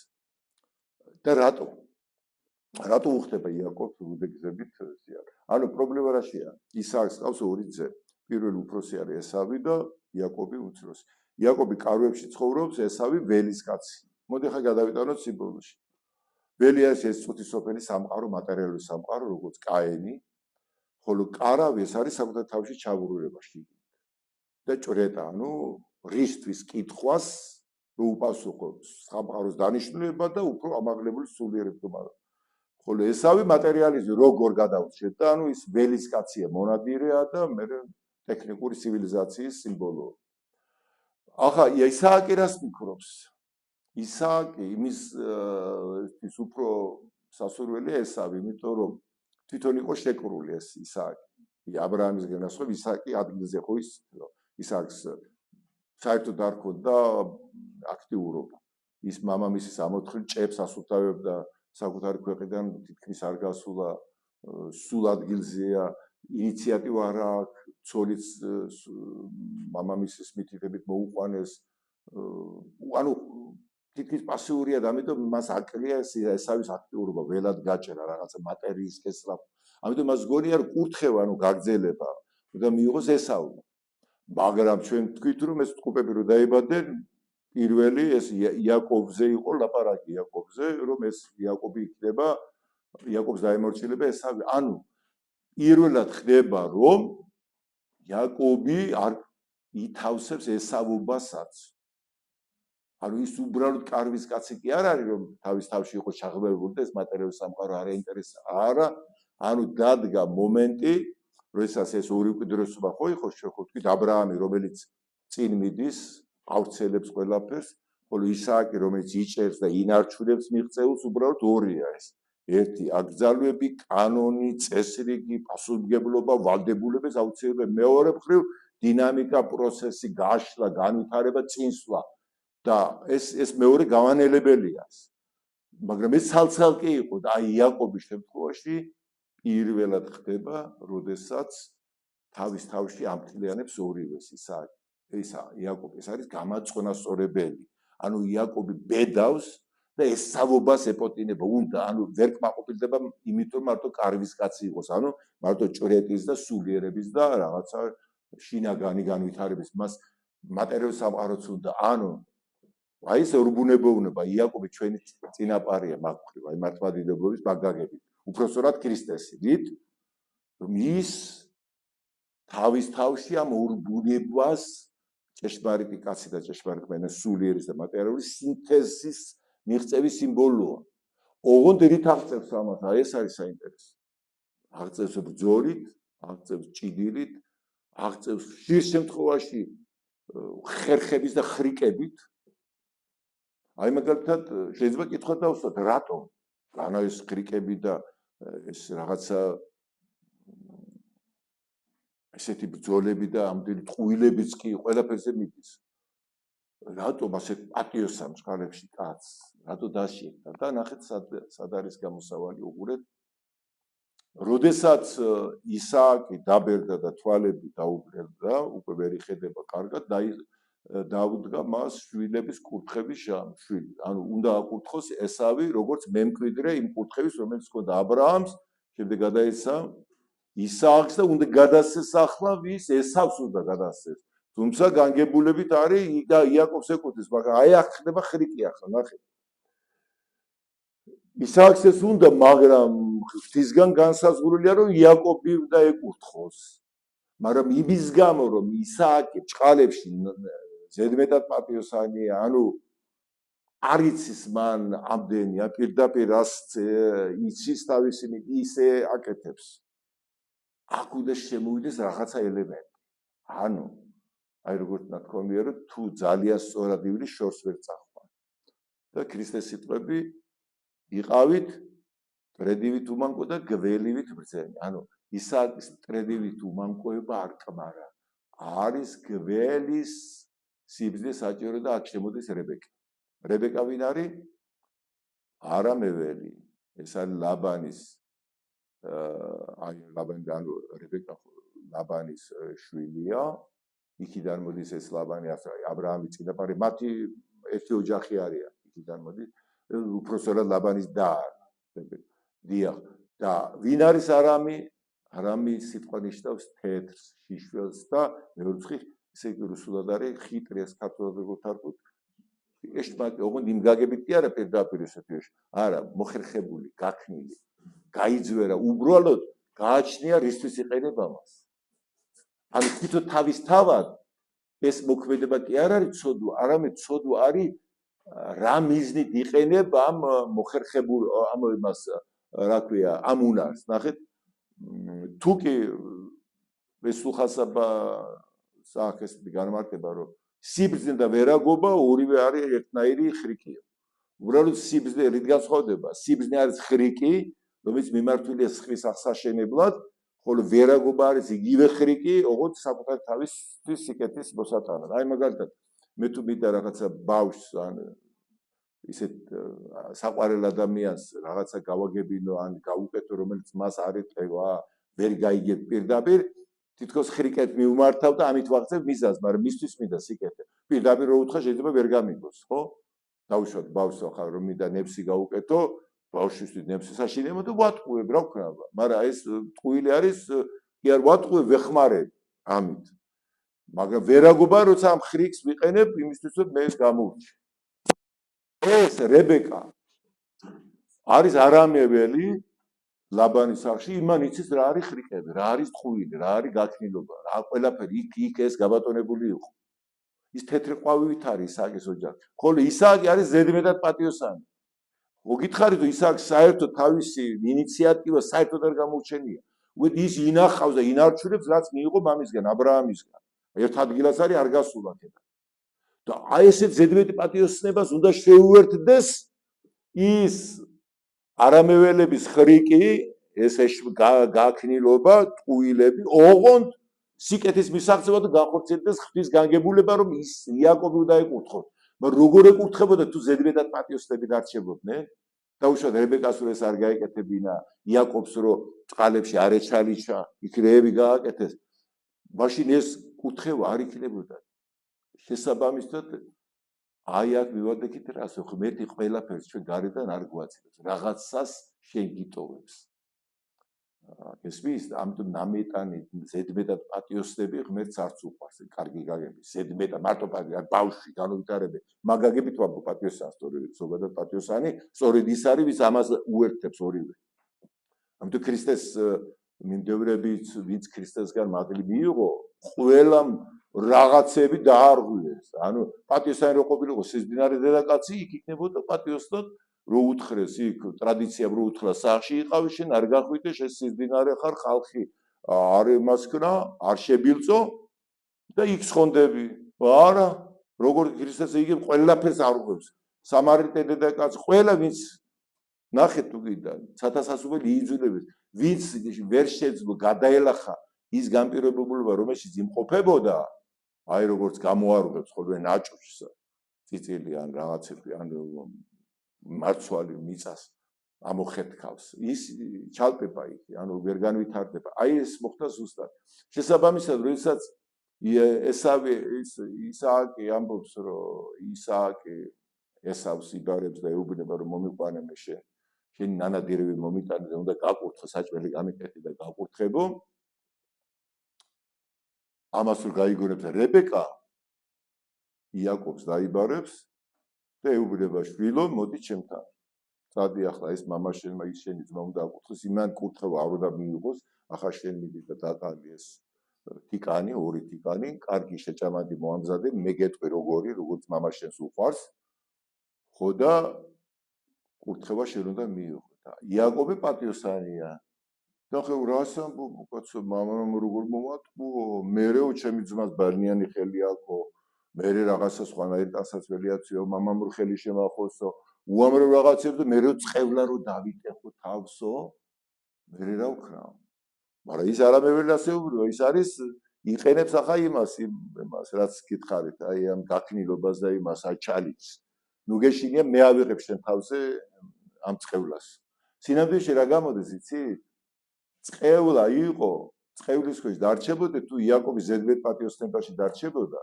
A: და რატო უხდება იაკობს მრუდეგზებით ზიარ? ანუ პრობლემა რაშია? ის არის ყავს ორი ძე. პირველი უფროსი არის ესავი და იაკობი უმცროსი. იაკობი კარვებში ცხოვრობს, ესავი ველის კაცი. მოდი ხა გადავიტანოთ სიმბოლოში. ველი არის ეს წუთის სოფელი სამყარო, მატერიალური სამყარო, როგორც კაენი, ხოლო კარავი ეს არის საკუთარ თავში ჩაბურულებაში. და ჭრეტა, რისთვის კითხვას რო უპასუხოს სამყაროს დანიშნულება და უფრო ამაღლებული სულიერება. ხოლო ესავი მატერიალიზმი როგორ გადავწყვეტ და ის ველის კაცია, მონადირეა და მე ტექნიკური ცივილიზაციის სიმბოლოა. ახლა ისააკი რას მიქრობს? ისააკი იმის უფრო სასურველი ესავი, იმიტომ რომ თვითონ იყო შეკრული ეს ისააკი. აბრაამის განასხვავ ისააკი ადგილზე ხო ისააკს საერთოდ არ ქონდა აქტიურობა. ის მამამისის ამოთხილ ჭებს ასუფთავებდა საკუთარი ქვეყნიდან თითქმის არ გასულა, სულ ადგილზეა, ინიციატივა არ აქვს, ცოლიც მამამისის მითითებით მოუყვანეს. თითქმის პასიურია და ამიტომ მას აკლია ესავის აქტიურობა, ველად გაჭერა რაღაცა მატერიის კესრა. ამიტომ მას გონია რომ კურთხევა, გაგრძელება და მიიღოს ესავი. მაგრამ ჩვენ თქვით რომ ეს ტყუპები რო დაიბადნენ, პირველი ეს იაკობზე იყო ლაპარაკი იაკობზე, რომ ეს იაკობი იქნება, იაკობს დაემორჩილება ესავი. ანუ პირველად ხდება რომ იაკობი არ ითავსებს ესავობასაც. ანუ ის უბრალოდ კარვის კაცი კი არ არის რომ თავის თავში იყო ჩაღებებული და ეს მატერიალური სამყარო არ აინტერესა. არა, ანუ დადგა მომენტი, როდესაც ეს ორი უკიდურესობა ხო იყო შეხოთქვით აბრაამი, რომელიც წინ მიდის, ავრცელებს ყველაფერს, ხოლო ისააკი, რომელიც იჭერს და ინარჩუნებს მიღწეულს, უბრალოდ ორია ეს. ერთი აკრძალვები, კანონი, წესრიგი, პასუხისმგებლობა, ვალდებულებას აუცილებლად. მეორე მხრივ დინამიკა, პროცესი, გაშლა, განვითარება, წინსვლა. და ეს მეორე გავანელებელია. მაგრამ ეს ცალ-ცალკე იყო და აი იაკობის შემთხვევაში პირველად ხდება, როდესაც თავის თავში ამთლიანებს ორივეს ისააკი. იაკობი ეს არის გამაწონასწორებელი. ანუ იაკობი ბედავს და ესავობას ეპოტინება უნდა, ვერ კმაყოფილდება იმიტომ მარტო კარვის კაცი იყოს, მარტო ჭრეტის და სულიერების და რაღაცა შინაგანი განვითარების მას მატერიალურ სამყაროც უნდა, აი ეს ორბუნებოვნება იაკობი ჩვენი წინაპარია მაგხრივ, აი მართლმადიდებლობის მაგაგებით, უпроსტად ქრისტესით, რომ ის თავის თავში ამ ორბუნებას ჭეშმარიტი კაცი და ჭეშმარიტ მენა სულიერის და მატერიალური სინთეზის მიღწევის სიმბოლოა. ოღონდ რით აღწევს ამას? აი ეს არის საინტერესო. აღწევს ბრძოლით, აღწევს ჭიდილით, აღწევს ხშირ შემთხვევაში ხერხების და ხრიკებით. აი მაგალითად შეიძლება კითხვა დავუსვათ, რატომ? განა ეს ხრიკები და ეს რაღაცა ესეთი ბრძოლები და ამდენი ტყუილებიც კი ყველაფერზე მიდის. რატომ ასე პატიოსამს ხალხში კაცს? რატო დაშიეკდა? და ნახეთ სად არის გამოსავალი უყურეთ. როდესაც ისააკი დაბერდა და თვალები დაუბრელდა, უკვე ვერ იხედება კარგად, დაუდგა მას შვილების კურთხევის შვილი. ანუ უნდა აკურთხოს ესავი, როგორც მემკვიდრე იმ კურთხევის, რომელიც ჰქონდა აბრაამს, შემდეგ გადაეცა ისააკს და უნდა გადასცეს ახლა ვის ესავს უნდა გადასცეს. თუმცა განგებულებით არის და იაკობს ეკუთვნის, მაგრამ აი აქ ხდება ხრიკი ახლა, ნახეთ. ისააკს ეს უნდა, მაგრამ ღვთისგან განსაზღვრულია, რომ იაკობი უნდა ეკურთხოს. მაგრამ იმის გამო, რომ ისააკი ჭყალებში ზედმეტად პატიოსანია, არ იცის მან ამდენია პირდაპირ რას იცის თავისი ისე აკეთებს. აქ უნდა შემოვიდეს რაღაცა ელემენტი. აი როგორც ნათქვამია, რომ თუ ძალიან სწორად ივლის შორს ვერ წახვარ. და ქრისტეს სიტყვები იყავით ტრედივით უმანკო და გველივით ბრძენი. ისააკის ტრედივით უმანკოება არ კმარა. არის გველის სიბრძნე საჭირო და აქ შემოდის რებეკა. რებეკა ვინ არის? არა მეველი. ეს არის ლაბანის რებეკა ლაბანის შვილია. იქიდან მოდის ეს ლაბანი, აბრაამის წინაპარი, მათი ერთი ოჯახი არიან. იქიდან მოდის უпроსტად ლაბანის და დიახ. და ვინ არის არამი? არამი სიტყვა ნიშნავს თეთრს, შიშველს და მეურცხი ესე იგი რუსულად არის ხიტრი ეს ქართულად როგორ თარგმნით ეშმაკი ოღონდ იმ გაგებით კი არა პირდაპირ ესეთი არა მოხერხებული გაქნილი გაიძვერა უბრალოდ გააჩნია რისთვის იყენება მას ანუ თვითონ თავისთავად ეს მოქმედება კი არ არის ცოდვა არამედ ცოდვა არის რა მიზნით იყენებ ამ მოხერხებულ ამ იმას რა ქვია ამ უნარს ნახეთ თუ კი ეს უხასაბა საქმეს განმარტება რომ სიბრძნე და ვერაგობა ორივე არის ერთნაირი ხრიკია უბრალოდ სიბრძნე რით განსხვავდება სიბრძნე არის ხრიკი რომელიც მიმართულია სხვის აღსაშენებლად ხოლო ვერაგობა არის იგივე ხრიკი ოღონდ საკუთარ თავისთვის სიკეთის მოსატანად აი მაგალითად მე თუ მინდა რაღაცა ბავშვს ან ისეთ საყვარელ ადამიანს რაღაცა გავაგებინო ან გავუკეთო რომელიც მას არ ეტყვა ვერ გაიგებ პირდაპირ თითქოს ხრიკეთ მიუმართავ და ამით ვაღწევ მიზანს მაგრამ მისთვის მინდა სიკეთე პირდაპირ რო უთხრა შეიძლება ვერ გამიგოს ხო დავუშვათ ბავშვს ახლა რომ მინდა ნებსი გავუკეთო ბავშვისთვის ნებსი საშინელო და ვატყუებ რა ვქნა მაგრამ ეს ტყუილი არის კი არ ვატყუებ ვეხმარებ ამით მაგრამ ვერაგობა როცა ამ ხრიკს ვიყენებ იმისთვის რომ მე გამოვჩი ეს რებეკა არის არამეველი ლაბანის სახში იმან იცის რა არის ხრიკები რა არის ტყუილი რა არის გაქნილობა რა ყველაფერი იქ ეს გაბატონებული იყო ის თეთრი ყვავით არის ისააკის ოჯახი ხოლო ისააკი არის ზედმეტად პატიოსანი მოგითხარით რომ ისააკს საერთოდ თავისი ინიციატივა საერთოდ არ გამოუჩენია უბრალოდ ის ინახავს და ინარჩუნებს რაც მიიღო მამისგან ა ブラ ამისგან ერთ ადგილას არის არ გასულა ქედა და აი ესეთ ზედმეტი პატიოსნებას უნდა შეუერთდეს ის არამეველების ხრიკი ეს გაქნილობა ტყუილები ოღონდ სიკეთის მისაღწევად განხორციელდეს ღვთის განგებულება რომ ის იაკობი უნდა ეკუთხოს მაგრამ როგორ ეკუთხებოდა თუ ზედმეტად პატიოსნები დარჩებოდნენ დაუშვათ რებეკას რო ეს არ გაეკეთებინა იაკობს რო წყალებში არ ეჩალიჩა იქ რეები გააკეთეს მაშინ ეს კუთხევა არ იქნებოდა შესაბამისად აი აქ მივადექით რას ღმერთი ყველაფერს ჩვენ გარედან არ გვაცილებს რაღაცას შენ გიტოვებს ესმის ამიტომ ნამეტანი ზედმეტად პატიოსნები ღმერთს არც უყვარს კარგი გაგები ზედმეტად მარტო ბავშვი განვითარებე მაგაგებით ვამბობ პატიოსანს ზოგადად პატიოსანი სწორედ ის არის ვის ამას უერთებს ორივე ამიტომ ქრისტეს მიმდევრებიც ვინც ქრისტესგან მადლი მიიღო ყველამ რაღაცები დაარღვიეს ანუ პატიოსანი რო ყოფილიყო სიზდინარე დედაკაცი იქ იქნებოდა პატიოსნად რო უთხრეს იქ ტრადიცია რო უთხრა სახში იყავი შენ არ გახვიდე შენ სიზდინარე ხარ ხალხი არ მასკნა არ შებილწო და იქ ხონდები არა როგორ ქრისტეს იგი ყველაფერს არღვევს სამარიტე დედაკაცი ყველა ვინც ნახეთ თუ კიდე ცათასასუბელი იძულებს ვინც ვერ შეძლო გადაელახა ის განპირობებულება რომელშიც იმყოფებოდა აი როგორც გამოარღვევს ხოლმე ნაჭურს წიწილი ან რაღაცები ან მარცვალი მიწას ამოხეთქავს ის ჩალპება იქ ანუ ვერ განვითარდება აი ეს მოხდა ზუსტად შესაბამისად როდესაც ესავე ისააკი ამბობს რომ ისააკი ესავს იბარებს და ეუბნება რომ მომიყვანე მე შენი ნანადირები მომიტანე და უნდა გაკურთხო საჭმელი გამიკეთე და გაკურთხებო ამას რო გაიგონებს რებეკა იაკობს დაიბარებს და ეუბნება შვილო მოდი ჩემთან წადი ახლა ეს მამა შენმა ის შენი ძმა უნდა აკურთხოს იმან კურთხევა არ უნდა მიიღოს ახლა შენ მიდი და დაკალი ეს ტიკანი ორი ტიკანი კარგი შეჭამადი მოამზადე მე გეტყვი როგორც მამა შენს უყვარს ხო და კურთხევა შენ უნდა მიიღო და იაკობი პატიოსანია და ხო რას ამბობ კაცო მამამ როგორ მომატყუო მერეო ჩემი ძმას ბარნიანი ხელი აქვს მე რაღაცა სხვანაირი ტანსაცველიაციო მამამ რო ხელი შემახოსო უამრავ რაღაცებს და მერეო წევლა რო დავიტეხო თავსო მე რა ვქნა მაგრამ ის არამეველი ასეუბრიო ის არის იყენებს ახლა იმას რაც გითხარით აი ამ გაქნილობას და იმას აჩალიც ნუ გეშინია მე ავიღებ შენ თავზე ამ წევლას სინამდვილეში რა გამოდის იცი წევლა იყო წევლის ქვეშ დარჩებოდა თუ იაკობის ზედმეტ პატიოსნებაში დარჩებოდა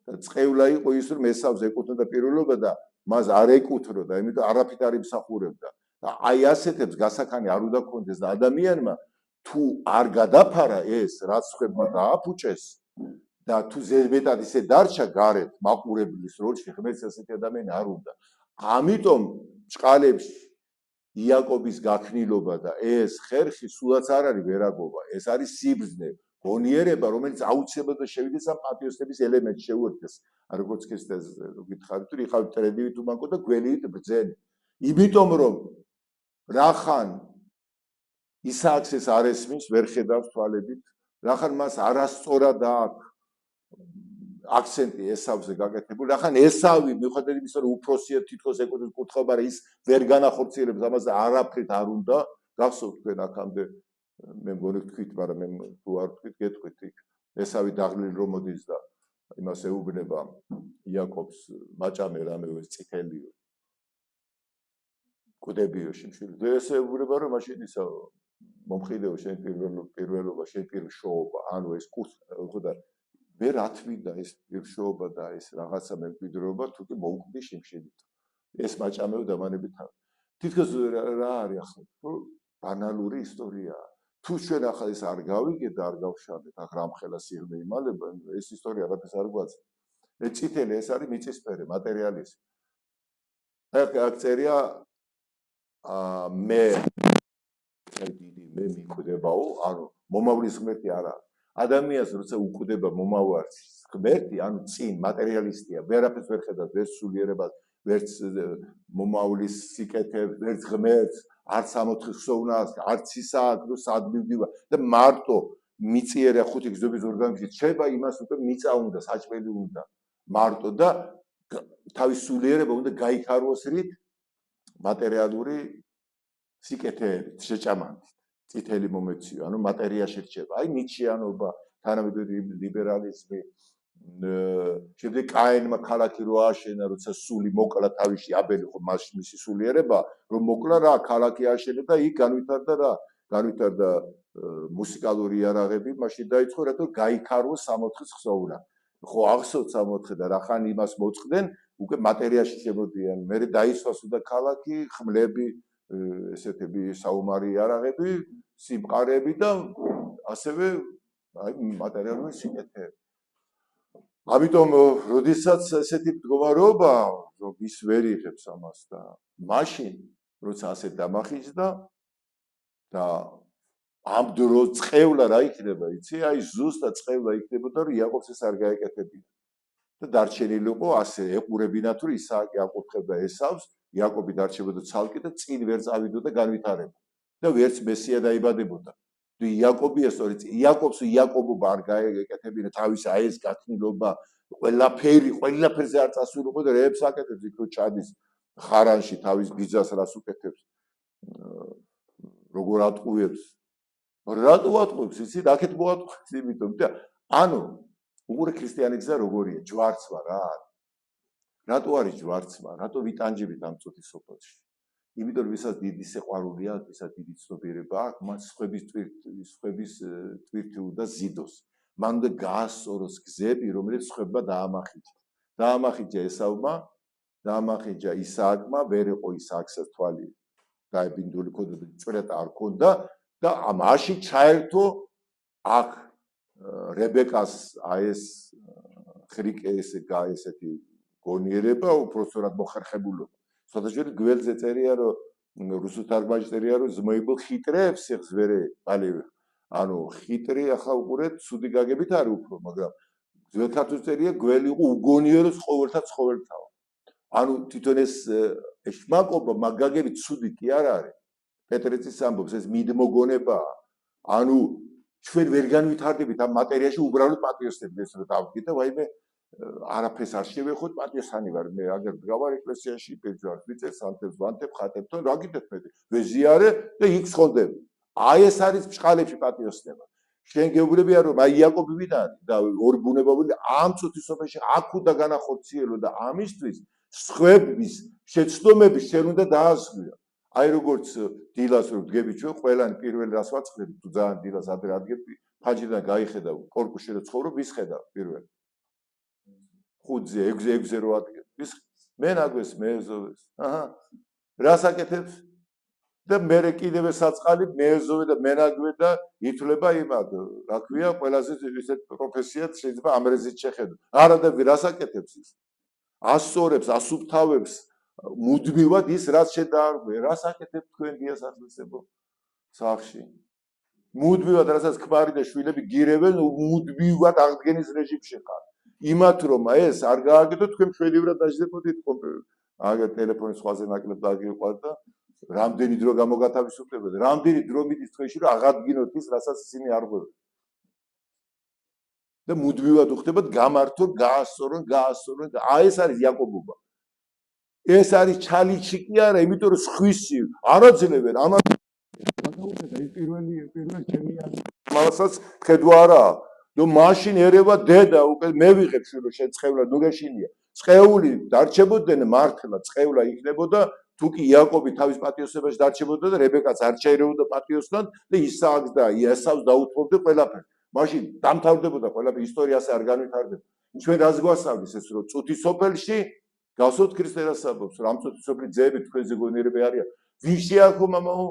A: და წევლა იყო ის რომ ესავს ეკუთვნოდა პირველობა და მას არ ეკუთვნოდა იმიტომ არაფით არ იმსახურებდა და აი ასეთებს გასახანი არ უნდა კონდეს და ადამიანმა თუ არ გადაფარა ეს რაც ხება დააფუჭეს და თუ ზედმეტად ისე დარჩა გარეთ მაყურებლის როლში, ღმერთს ასეთი ადამიანი არ უნდა. ამიტომ ჭყალებში იაკობის გაქნილობა და ეს ხერხი სულაც არ არის ვერაგობა, ეს არის სიბრძნე, გონიერება, რომელიც აუცილებლად შევიდეს ამ პატიოსნების ელემენტს შეუერთდეს. როგორც ქრისტეს გითხარით, თუ იყავით ტრედივით უმანკო და გველივით ბრძენი. იმიტომ რომ რახან ისააკს ეს არ ესმის, ვერ ხედავს თვალებით, რახან მას არასწორად აქვს აქცენტი ესავზე გაკეთებული, რახან ესავი მიუხედავად იმისა, რომ უფროსია თითქოს ეკუთვნის კუთხეობა, ის ვერ განახორციელებს ამაზე არაფრით არ უნდა. გახსოვთ თქვენ აქამდე მე მგონი თქვით, მაგრამ მე თუ არ თქვით, გეტყვით იქ. ესავი დაღლილი რომ მოდის და იმას ეუბნება იაკობს მაჭამე რამე წითელიო. კუდებიო შიმშილი. და ესე ეუბნება რომ მაშინ ისა მომხიდეო შენ პირველობა, შენ პირშოობა, ანუ ეს ხოდა მე რა თვიდა ეს პირშოობა და ეს რაღაცა მემკვიდრეობა, თუ კი მოვკვდი შიმშილით. ეს მაჭამეო დამანებით არის. თითქოს რა არის ახლა? ბანალური ისტორიაა. თუ ჩვენ ახლა ეს არ გავიგეთ და არ გავშალეთ, ახ რამხელა სიღრმე იმალება, ეს ისტორია არაფერს არ გვაძლევს. ეს წითელი ეს არის მიწისფერი, მატერიალიზმი. აქ წერია მე მე მიკვდებაო, ანუ მომავლის ღმერთი არა. ადამიანს როცა უკვდება მომავლის ღმერთი, ანუ წინ მატერიალისტია, ვერაფერს ვერ ხედავს, ვერ სულიერებას, ვერც მომავლის სიკეთებს, ვერც ღმერთს, არც ამოთხის ხსოვნას, არც ისაა, რომ სად მივდივა და მარტო მიწიერა ხუთი გზობის ორგანიზმში შეება იმას უკვე მიწა უნდა, საჭმელი უნდა. მარტო და თავის სულიერება უნდა გაიქაროს რით მატერიალური სიკეთეებით, შეჭამანდით. წითელი მომეციო, ანუ მატერიაში რჩება. აი ნიჩიანობა, თანამედროვე ლიბერალიზმი, შემდეგ კაინმა ქალაქი რო ააშენა, როცა სული მოკლა თავში აბელი ხო მისი სულიერება, რომ მოკლა რა, ქალაქი ააშენა და იქ განვითარდა რა, განვითარდა მუსიკალური იარაღები, მაშინ დაიწყო რატო გაიქაროს 64 ხსოვნა. ხო ახსოვთ 64 და რახან იმას მოწყდნენ, უკვე მატერიაში შემოდიან. მე დაისვას უნდა ქალაქი, ხმლები, ესეთები საომარი იარაღები, სიმყარები და ასევე აი მატერიალური სიკეთეები. ამიტომ როდესაც ესეთი მდგომარეობა, რომ ის ვერ იღებს ამას და მაშინ როცა ასე დამახიჯდა და ამ დროს წევლა რა იქნება, იცი? აი ზუსტად წევლა იქნებოდა, რომ იაკობს ეს არ გაეკეთებინა. და დარჩენილიყო ასე ეყურებინათ, რომ ისააკი აკურთხებდა ესავს, იაკობი დარჩებოდა ცალკე და წინ ვერ წავიდოდა განვითარება. და ვერც მესია დაიბადებოდა. თუ იაკობია სწორედ იაკობს იაკობობა არ გაეკეთებინა თავის აი ეს გათნილობა, ყველაფერზე არ წასულიყო და რეებს აკეთებს იქ რო ჩადის ხარანში თავის ბიძას რას უკეთებს. როგორ ატყუებს. რატო ატყუებს? იცი, რაკეთ მოატყუებს? იმიტომ და ანუ უყურე ქრისტიანი გზა როგორია? ჯვარცმა რა არის? რატო არის ჯვარცმა? რატო ვიტანჯებით ამ წუთის სოფელში? იმიტომ რომ ვისაც დიდი სიყვარული აქვს, ვისაც დიდი ცნობიერება აქვს, მას სხვების ტვირთი უნდა ზიდოს. მან უნდა გაასწოროს გზები, რომელიც სხვებმა დაამახიჯა. დაამახიჯა ესავმა, დაამახიჯა ისააკმა, ვერ იყო ისააკსაც თვალი დაებინდული ქონდა და წვრეტა არ ქონდა და ამაში ჩაერთო აქ რებეკას აი ეს ხრიკე ესეთი გონიერება უпростоრად მოხერხებულობა. სხვადასხვა გველზე წერია რომ რუსულ თარგმანში წერია რომ ზმოიბл ხიტრებს ზვერე პალივ. ანუ ხიტრი ახლა უყურეთ ცუდი გაგებით არის უფრო, მაგრამ ძველ ქართულში წერია გველი უგონიეროს ყოველთა ცხოველთაო. ანუ თვითონ ეს შმაკობა მაგაგები ცუდი კი არ არის. პეტრეცის ამბობს ეს მიდმოგონებაა. ანუ ჩვენ ვერ განვითარდებით ამ მატერიაში უბრალოდ პატიოსნები ეს რომ დავდგეთ და ვაიმე არაფერს არ შევეხოთ პატიოსანი ვარ მე აგერ დგავარ ეკლესიაში პეჯვარს ვიწერ სანთებს ვანთებ ხატებთან რა გითხრათ მე ვეზიარე და იქ სხონდები. აი ეს არის ჭყალებში პატიოსნება. შენ გეუბნებია რომ აი იაკობი ვინ არის და ორი ბუნებავი ამ წუთის სოფელში აქ უნდა განახორციელო და ამისთვის სხვების შეცდომები შენ უნდა დაასრულო. აი როგორც დილას რო დგები ჩვენ ყველანი პირველი რას ვაწყდები თუ ძალიან დილას ადრე ადგები ფაჯიდან გაიხედა კორპუსში რო ცხოვრობ ვის ხედავ პირველი 5-ზე 6-ზე რო ადგები ვის მე ნაგვეს მე ზოვეს აჰა რას აკეთებს და მე კიდევ საწყალი მეეზოვე და მენაგვე და ითვლება იმად, რა ქვია, ყველაზე ისეთ პროფესიად შეიძლება ამრეზით შეხედო. არა და რას აკეთებს ის? ასწორებს, ასუფთავებს მუდმივად ის რაც შედაარღვე, რას აკეთებ თქვენ დიასახლისებო სახში? მუდმივად რასაც ქმარი და შვილები გირევენ, მუდმივად აღდგენის რეჟიმში ხარ. იმათ რომ ეს არ გააკეთო თქვენ მშვენივრად დაждდებოდით აგერ ტელეფონის სხვაზე ნაკლებ დაგიყვათ და რამდენი დრო გამოგათავისუფლებთ, რამდენი დრო მიდის თქვენში რომ აღადგინოთ ის, რასაც ისინი არ ღვევენ. და მუდმივად უხდებოდ გამართონ, გაასწორონ, აი ეს არის იაკობობა. ეს არის ჩალიჩი კი არა, იმიტომ რომ სხვისი არაძლევენ, ამათ გადაუხედა ის პირველი ჩემი ამასაც ხედვა არა. ნუ მაშინ ერევა დედა, უკვე მე ვიღებ შვილო შეწყევლა, ნუ გეშინია. წყეული დარჩებოდნენ მართლა, წყევლა იქნებოდა თუ კი იაკობი თავის პატიოსებაში დარჩებოდა და რებეკაც არ შეერეოდა პატიოსთან და ისააკს და იესავს დაუთმობდნენ ყველაფერს. მაშინ დამთავრდებოდა ყველაფერი, ისტორიას არ განვითარდება. ჩვენ რას გვასწავლის ეს რომ წუთი სოფელში გასოთ ქრისტე რასაბობს, რამ წუთი სოფლის ძეები თქვენზე გონიერები არიან. ვინ შეაქო მამაო?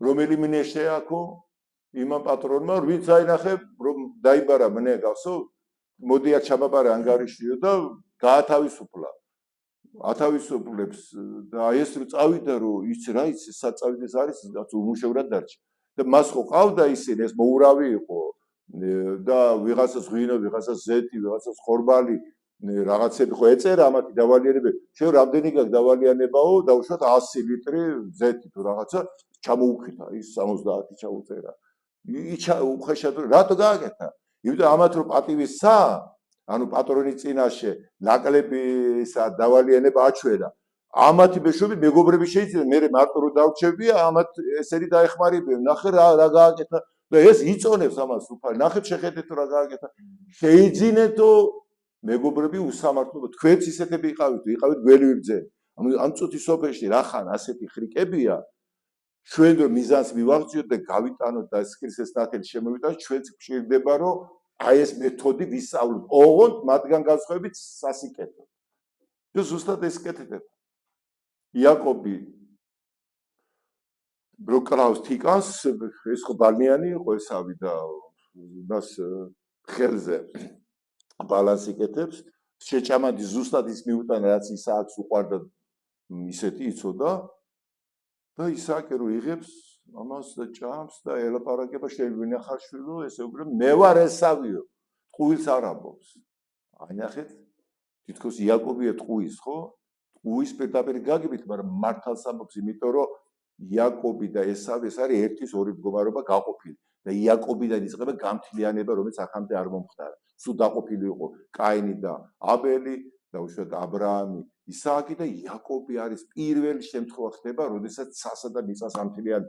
A: რომელი მინე შეაქო? იმან პატრონმა ვინც აინახე რომ დაიბარა მნე გასო, მოდი აქ ჩამაბარა ანგარიშიო და გაათავისუფლა. ათავისუფლებს და აი ეს რო წავიდა რომ ის რა იცი საწავიდეს არის რაც უმუშევრად დარჩა. და მას ხო ყავდა ისინი ეს მოურავი იყო და ვიღაცას ღვინო, ვიღაცას ზეთი, ვიღაცას ხორბალი, რაღაცები ხო ეწერა ამათი დავალიანებები. შენ რამდენი გაქვს დავალიანებაო, დაუშვათ 100 ლიტრი ზეთი თუ რაღაცა ჩამოუქითა ის 70 ჩაუწერა. იჩა უხეშად რატო გააკეთა? იმიტომ ამათ რო პატივისა, ანუ პატრონის წინაშე ნაკლებისა დავალიანება აჩვენა. ამათი ბეშობი მეგობრები შეიძლება მე მარტო რო დავრჩებია, ამათ ესენი დაეხმარებიან. ნახე რა გააკეთა და ეს იწონებს ამას უფალი. ნახეთ შეხედეთ რა გააკეთა. შეიძინეთო მეგობრები უსამართლობა. თქვენც ისეთები იყავით გველივი ბრძენი. ამ წუთი სოფელში რახან ასეთი ხრიკებია. ჩვენ რომ მიზანს მივაღწიოთ და გავიტანოთ და ეს ქრისტეს ნათელი შემოვიტანოთ, ჩვენც გვჭირდება რომ აი ეს მეთოდი ვისწავლოთ. ოღონდ მათგან განსხვავებით სასიკეთო. და ზუსტად ეს კეთდება. იაკობი ბროკრავს თიკანს, ეს ხო ბალნიანი იყო ესავი და მას ხელზე ბალანსი კეთებს. შეჭამადი ზუსტად ის მიუტანა რაც ისააკს უყვარდა ისეთი იცოდა და ისააკი რო იღებს ამას და ჭამს და ელაპარაკება შეიძლება ხარ შვილო ესე უკვე მე ვარ ესავიო ტყუილს არ ამბობს. აი ნახეთ თითქოს იაკობია ტყუის ხო? ტყუის პირდაპირ გაგებით, მაგრამ მართალს ამბობს, იმიტომ რომ იაკობი და ესავი ეს არის ერთის ორი მდგომარეობა გაყოფილი და იაკობიდან იწყება გამთლიანება, რომელიც აქამდე არ მომხდარა. სულ დაყოფილი იყო კაინი და აბელი და უშუალოდ აბრაამი, ისააკი და იაკობი არის პირველი შემთხვევა ხდება, როდესაც ცასა და მიწას ამთლიან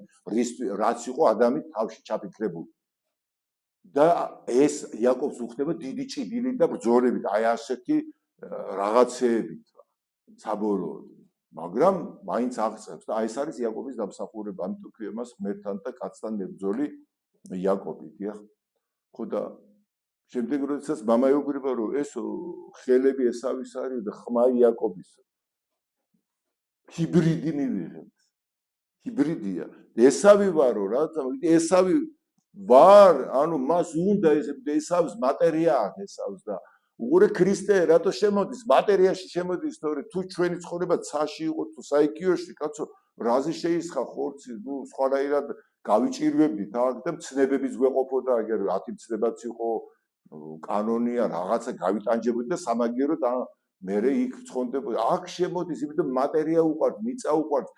A: რაც იყო ადამი თავში ჩაფიქრებული. და ეს იაკობს უხდება დიდი ჭიდილი და ბრძოლებით, აი ასეთი რაღაცეებით საბოლოოდ. მაგრამ მაინც აღწევს და აი ეს არის იაკობის დამსახურება, ამიტომ ქვია მას ღმერთთან და კაცთან მებრძოლი იაკობი, დიახ. ხო და შემდეგ როდესაც მამა ეუბნება რომ ეს ხელები ესავის არის და ხმა იაკობის. ჰიბრიდი მივიღეთ. ჰიბრიდია. ესავი ვარო რა, ესავი ვარ, ანუ მას უნდა ესავის მატერია აქვს ესავს და უყურე ქრისტე რატო შემოდის მატერიაში შემოდის თორე თუ ჩვენი ცხოვრება ცაში იყო თუ საიქიოში კაცო რაზე შეისხა ხორცი ნუ სხვანაირად გავიჭირვებდით აქ და მცნებების გვეყოფოდა აგერ 10 მცნებაც იყო კანონია რაღაცა გავიტანჯებოდი და სამაგიეროდ მერე იქ ცხონდებოდა აქ შემოდის იმიტომ მატერია უყვართ მიწა უყვართ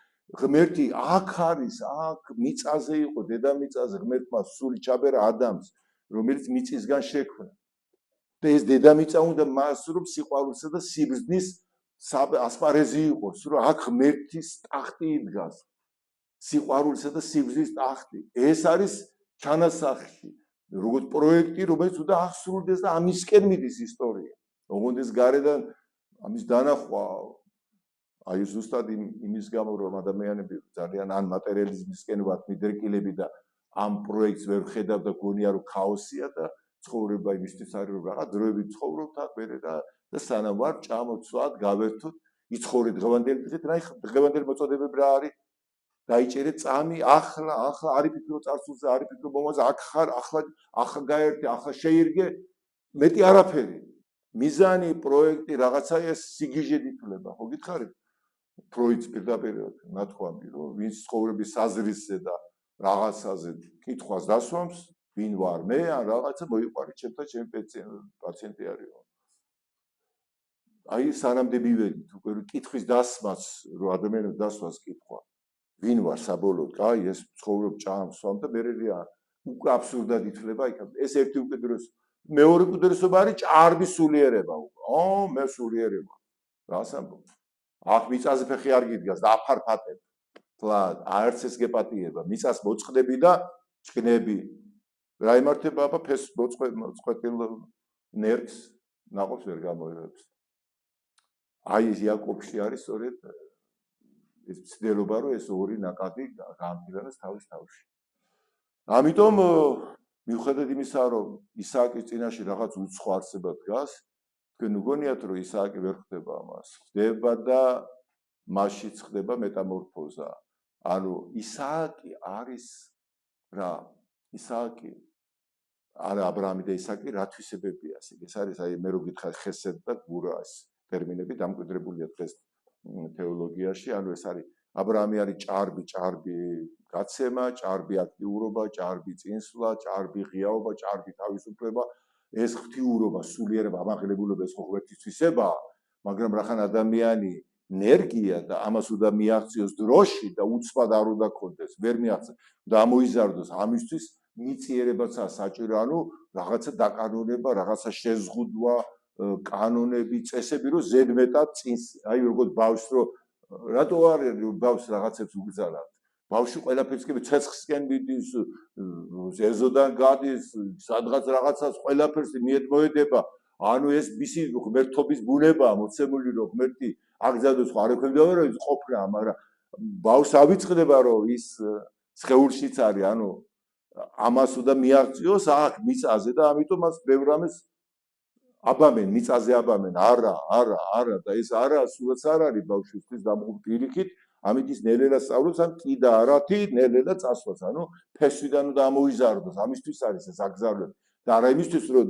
A: ღმერთი აქ არის აქ მიწაზე იყო დედამიწაზე ღმერთმა სული ჩაბერა ადამიანს რომელიც მიწისგან შექმნა და ეს დედამიწა უნდა მას რომ სიყვარულსა და სიბრძნის ასპარეზი იყოს რომ აქ ღმერთის ტახტი იდგას სიყვარულსა და სიბრძნის ტახტი ეს არის ჩანასახი როგორც პროექტი რომელიც უნდა აღსრულდეს და ამისკენ მიდის ისტორია ოღონდ ეს გარედან ამის დანახვა აი ზუსტად იმის გამო რომ ადამიანები ძალიან ან მატერიალიზმისკენ ვართ მიდრეკილები და ამ პროექტს ვერ ხედავ და გონია რომ ქაოსია და ცხოვრება იმისთვის არის რომ რაღაც დროებით ცხოვრობთ აქ მერე და სანამ ვარ ჭამოთ სვათ გავერთოთ იცხოვრეთ დღევანდელი დღით რა დღევანდელი მოწოდებები რა არის დაიჭერე წამი, ახლა არ იფიქრო წარსულზე, არ იფიქრო მომავალზე, აქ ხარ, ახლა გაერთე, ახლა შეირგე, მეტი არაფერი. მიზანი, პროექტი, რაღაცა ეს სიგიჟედ ითვლება, ხო გითხარით? ფროიდს პირდაპირ ნათქვამი, რომ ვინც ცხოვრების საზრისზე და რაღაცაზე კითხვას დასვამს, ვინ ვარ მე, ან რაღაცა მოიყვარეთ, ჩემი პაციენტი არისო. აი სანამდე მივედით უკვე კითხვის დასმაც, რომ ადამიანებს დასვას კითხვა. ვინ ვარ საბოლოოდ? აი ეს ცხოვრობ ჭამს, სვამ და მერეა უკვე აბსურდად ითვლება იქ. ეს ერთი უკიდურეს მეორე უკიდურესობა არის ჭარბი სულიერება უკვე. მე სულიერება. რას ამბობ? აქ მიწაზე ფეხი არ გიდგას და აფარფატებ. თლად, არც ეს გეპატიება. მიწას მოწყდები და ჭკნები. რა იმართება აბა ფეს მოწყეთილ ნერვს ნაყოფს ვერ გამოიღებს. აი ეს იაკობში არის სწორედ ეს ცდილობა რომ ეს ორი ნაკადი გაამტკიცოს თავში. ამიტომ მიუხედავად იმისა რომ ისააკის წინაშე რაღაც უცხო არსება დგას, თქვენ უგონიათ რომ ისააკი ვერ ხდება ამას. ხდება და მასშიც ხდება მეტამორფოზა. ანუ ისააკი არის რა? ისააკი არა აბრაამი და ისააკი რა თვისებებია? ეს არის აი მე რო გითხარ ხესედ და გურას ტერმინები დამკვიდრებულია დღეს თეოლოგიაში, ანუ ეს არის აბრაამი არის ჭარბი გაცემა, ჭარბი აქტიურობა, ჭარბი წინსვლა, ჭარბი ღიაობა, ჭარბი თავისუფლება, ეს ღვთიურობა, სულიერება, ამაღლებულება ეს ხო ღმერთის თვისებაა, მაგრამ რახან ადამიანი ენერგია და ამას უნდა მიაღწიოს დროში და უცბად არ უნდა კონდეს, ვერ მიაღწია და ამოიზარდოს ამისთვის მიწიერებაცაა საჭირო, ანუ რაღაცა დაკანონება, რაღაცა შეზღუდვა, კანონები, წესები, რომ ზედმეტად წინს, აი როგორც ბავშვს რომ რატო არის ბავშვს რაღაცებს უგზავნათ? ბავშვი ყველაფერს კი ცეცხლსკენ მიდის, ეზოდან გადის, სადღაც რაღაცას ყველაფერს მიეთმოედება. ანუ ეს მისი ღმერთობის ბუნებაა მოცემული, რომ ღმერთი აგზადოს ხო არ ექვემდებარა რომ ის ყოფნა, მაგრამ ბავშვს ავიწყდება რომ ის სხეულშიც არის, ანუ ამას უნდა მიაღწიოს აქ მიწაზე და ამიტომ მას ბევრ რამეს აბამენ, მიწაზე აბამენ, არა და ეს არა, სულაც არ არის ბავშვისთვის დამღუპ პირიქით, ამით ის ნელ-ნელა სწავლობს, ან კიდე არათი ნელ-ნელა წასვლას, ანუ ფესვიდან უნდა ამოიზარდოს, ამისთვის არის ეს აგზავნება და არა იმისთვის, რომ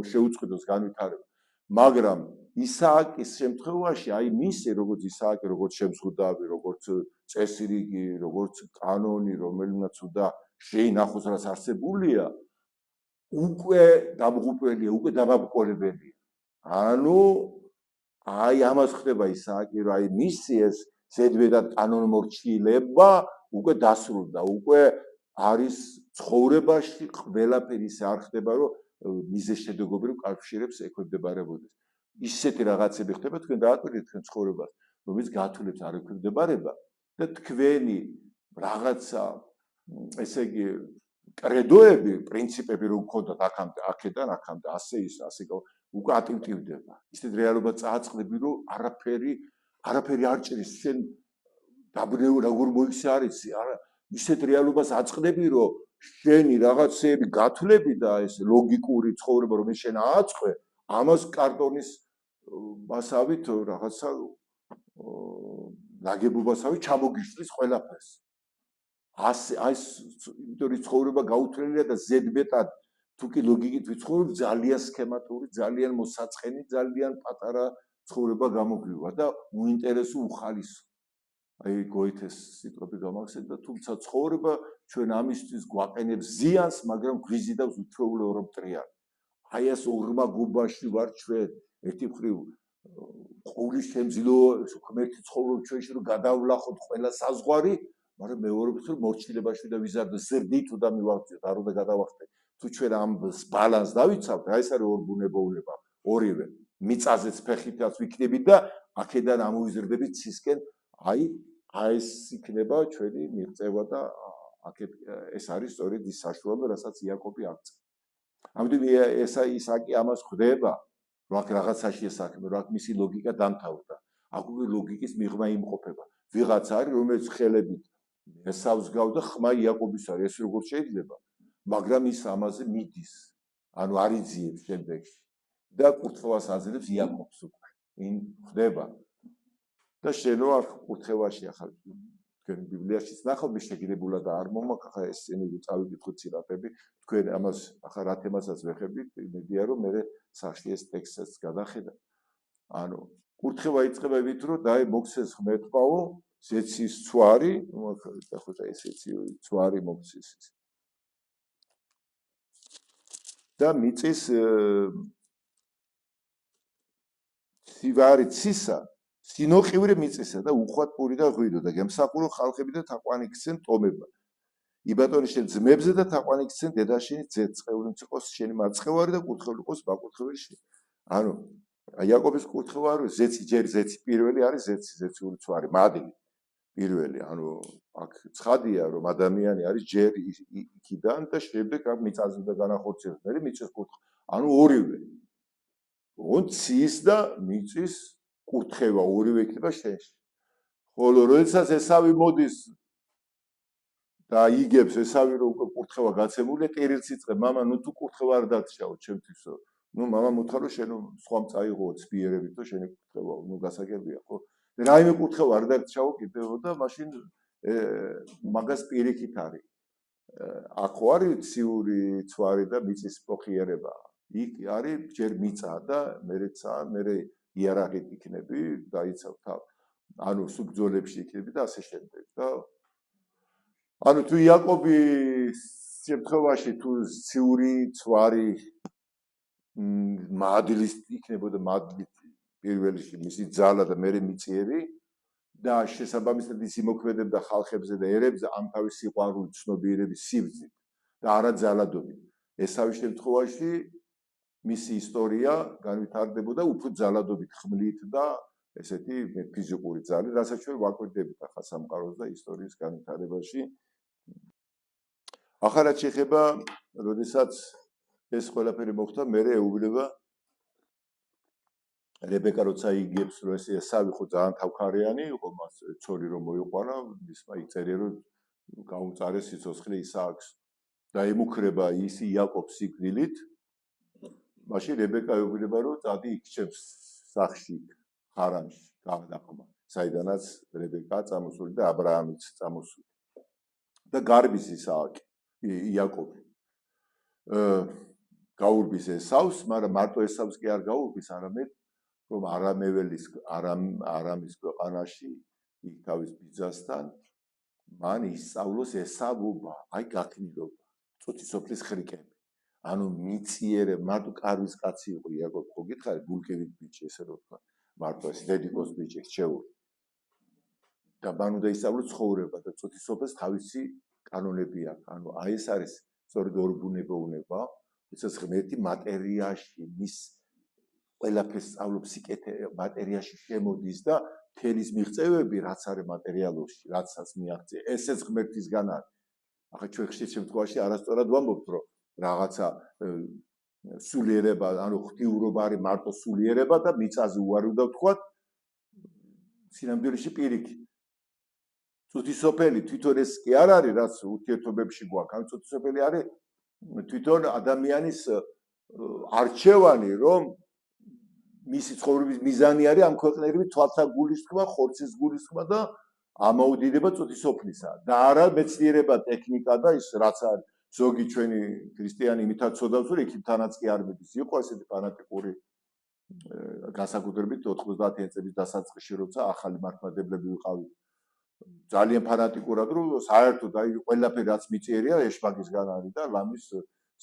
A: შეუწყდოს განვითარება. მაგრამ ისააკის შემთხვევაში, აი მისი, როგორც ისააკი, როგორც შემზღუდავი, როგორც წესრიგი, როგორც კანონი, რომელმაც უნდა შეინახოს, რაც არსებულია, უკვე დამღუპველია, უკვე დამაბკოლებელია. ანუ აი ამას ხდება ისააკი, რომ აი მისი ეს ზედმეტად კანონმორჩილება უკვე დასრულდა, უკვე არის ცხოვრებაში ყველაფერი ისე არ ხდება, რომ მიზეშედეგობრივ კავშირებს ექვემდებარებოდეს. ისეთი რაღაცები ხდება თქვენ დააკვირდით თქვენ ცხოვრებას, რომელიც გათვლებს არ ექვემდებარება და თქვენი რაღაცა ესე იგი კრედოები, პრინციპები რო გქონდათ აქედან აქამდე, ასე უკვე ატივტივდება. ისეთ რეალობა წააწყდები, რომ არაფერი არ ჭრის, შენ დაბნეულ როგორ მოიქცე არ იცი, არა, ისეთ რეალობას აწყდები, რომ შენი რაღაცეები გათვლები და ეს ლოგიკური ცხოვრება, რომელიც შენ ააწყვე, ამას კარტონის მასავით რაღაცა ნაგებობასავით ჩამოგიშლის ყველაფერს. აი იმიტომ რომ ცხოვრება გაუთვლელია და ზედმეტად თუ კი ლოგიკით ვიცხოვრობ, ძალიან სქემატური, ძალიან მოსაწყენი, ძალიან პატარა ცხოვრება გამოგვივა და უინტერესო უხალისო. აი გოეთეს სიტყვები გამახსენდა და თუმცა ცხოვრება ჩვენ ამისთვის გვაყენებს ზიანს, მაგრამ გვიზიდავს უთრეულო მტრიანი. აი ეს ორმა გუბაში ვარ ჩვენ, ერთი მხრივ ყოვლის შემძლო ღმერთი ცხოვრობს ჩვენში, რომ გადავლახოთ ყველა საზღვარი, მაგრამ მეორე მხრივ მორჩილებაში და ვიზარდოს ზრდით უნდა მივაღწიოთ, არ უნდა გადავახტეთ. თუ ჩვენ ამ ბალანსს დავიცავთ, აი ეს არის ორბუნებოვნება, ორივე. მიწაზეც ფეხითაც ვიქნებით და აქედან ამოვიზრდებით ცისკენ, აი ეს იქნება ჩვენი მიღწევა და ეს არის სწორედ ის საშუალება, რასაც იაკობი აღწევს. ამიტომ ისააკი ამას ხვდება, რომ აქ რაღაცაში ესაქმე, რომ აქ მისი ლოგიკა დამთავრდა. აქ უკვე ლოგიკის მიღმა იმყოფება. ვიღაცა არის, რომელიც ხელებით ესავს გავდა ხმა იაკობის არის, ეს როგორ შეიძლება? მაგრამ ის ამაზე მიდის, ანუ არ იძიებს შემდეგში და კურთხევას აძლევს იაკობს უკვე. ვინ ხვდება? და შენო არ კურთხევაში ახლა თქვენ ბიბლიაშიც ნახავთ მის შეგირებულად და არ მომაქვს ახლა ეს წინები წავიკითხოთ ციტატები თქვენ ამას ახლა რა თემასაც ვეხებით იმედია რომ მე სახში ეს ტექსტსაც გადახედა ანუ კურთხევა იწყება იმით რომ დაე მოგცეს ღმერთყავო ზეცის ცვარი ახლა ესეც ცვარი მოგცეს და მიწის სივარი ცისა სინოყივრი მიწისა და უხვად პური და ღვინო და გემსახურო ხალხები და თაყვანი ქცენ ტომება იბატონი შენ ძმებზე და თაყვანი ქცენ დედაშენი ძეწყეული მწიყოს შენი მარცხევარი და კურთხეული ყოს ბაკურთხეველი შენი ანუ იაკობის კურთხევა არის ზეცი ჯერ ზეცი პირველი არის ზეციური ცვარი მადლი პირველი ანუ აქ ცხადია რომ ადამიანი არის ჯერ იქიდან და შემდეგ აქ მიწაზე და განახორციელებს მე მიწის კურთხევა ანუ ორივე ონცის და მიწის კურთხევა ორივე იქნება შენში ხოლო როდესაც ესავი მოდის და იგებს ესავი რომ უკვე კურთხევა გაცემულია ტირილს იწყებ მამა ნუ თუ კურთხევა არ დაგჭაო ჩემთვისო ნუ მამა მოთხრა რომ შენ სხვამ წაიღო ცბიერებით და შენი კურთხევა ნუ გასაგებია ხო რაიმე კურთხევა არ დაგჭაო კიდევ და მაშინ მაგას პირიქით არის აქ ხო არის ციური ცვარი და მიწის პოხიერება იქ არის ჯერ მიწა და მერეცა მერე იარაღით იქნები დაიცავ თავ ანუ სუბძოლებში იქნები და ასე შემდეგ და ანუ თუ იაკობის შემთხვევაში თუ ციური ცვარი მადლის იქნებოდა მადლით პირველში მისი ძალა და მერე მიწიერი და შესაბამისად ის იმოქმედებდა ხალხებზე და ერებზე ამ თავის სიყვარული ცნობიერების სიბრძნით და არა ძალადობით ესავე შემთხვევაში მისი ისტორია განვითარდებოდა უფრო ძალადობით ხმლით და ესეთი ფიზიკური ძალით რასაც ჩვენ ვაკვირდებით ახლა სამყაროს და ისტორიის განვითარებაში ახლა რაც შეეხება როდესაც ეს ყველაფერი მოხდა მე ეუბნება რებეკა როცა იგებს რომ ეს ესავი ხო ძალიან თავქარიანი იყო მას ცოლი რომ მოიყვანა მისმა იწერია რომ გაუმწარეს სიცოცხლე ისააკს და ემუქრება ის იაკობს სიკვდილით მაშინ რებეკა ეუბნება რომ წადი იქ ჩემს სახში ხარანში გადაყმა საიდანაც რებეკა წამოსული და აბრაამიც წამოსული და გარბის ისააკი იაკობი გაურბის ესავს მაგრამ მარტო ესავს კი არ გაურბის არამედ რომ არამის ქვეყანაში იქ თავის ბიძასთან მან ისწავლოს ესავობა აი გაქნილობა წუთისოფლის ხრიკები ანუ მიწიერე მარტო კარვის კაცი იყო იაკობი ხო გითხარი გულკევით ბიჭი ესე რო თქვა მარტო ეს დედიკოს ბიჭი რჩეული და მან უნდა ისწავლოს ცხოვრება და წუთისოფლს თავისი კანონები აქვს ანუ აი ეს არის სწორედ ორბუნებოვნება ვისაც ღმერთი მატერიაში მის ყველაფერს სწავლობს სიკეთე მატერიაში შემოდის და თელის მიღწევები რაც არის მატერიალურში რაცაც მიაღწია ესეც ღმერთისგან არის ახლა ჩვენ ხშირ შემთხვევაში არასწორად ვამბობთ რომ რაღაცა სულიერება ანუ ღვთიურობა არის მარტო სულიერება და მიწაზე უარი უნდა ვთქვათ სინამდვილეში პირიქით წუთისოფელი თვითონ ეს კი არ არის რაც ურთიერთობებში გვაქვს ან წუთისოფელი არის თვითონ ადამიანის არჩევანი რომ მისი ცხოვრების მიზანი არის ამ ქვეყნერების თვალთა გულისხმა, ხორცის გულისხმა და ამაუდიდება წუთისოფლისა და არა მეცნიერება, ტექნიკა და ის რაც არის ზოგი ჩვენი ქრისტიანი იმითაც ცოდავს რომ იქითანაც კი არ მიდის. იყო ესეთი ფანატიკური განსაკუთრებით 90-იან წლების დასაწყისში როცა ახალი მართლმადიდებლები ვიყავით. ძალიან ფანატიკურად რომ საერთოდ აი ყველაფერი რაც მიწიერია ეშმაკისგან არის და ლამის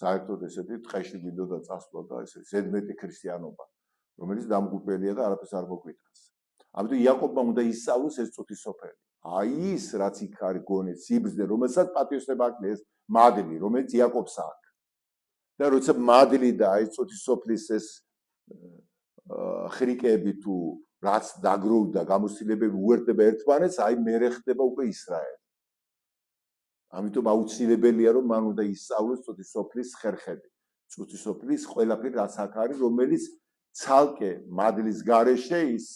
A: საერთოდ ესეთი ტყეში გვინდოდა წასვლა და ესე ზედმეტი ქრისტიანობა. რომელიც დამღუპელია და არაფერს არ მოგვიტანს. ამიტომ იაკობმა უნდა ისწავლოს ეს წუთისოფელი. აი ის რაც იქ არის გონეთ სიბრძნე, რომელსაც პატიოსნება აქვს ეს მადლი, რომელიც იაკობს აქვს. და როცა მადლი და აი წუთისოფლის ეს ხრიკები თუ რაც დაგროვდა გამოცდილებები უერთდება ერთმანეთს, აი მერე ხდება უკვე ისრაელი. ამიტომ აუცილებელია რომ მან უნდა ისწავლოს წუთისოფლის ხერხები. წუთისოფლის ყველაფერი რაც აქ არის, რომელიც ცალკე მადლის გარეშე ის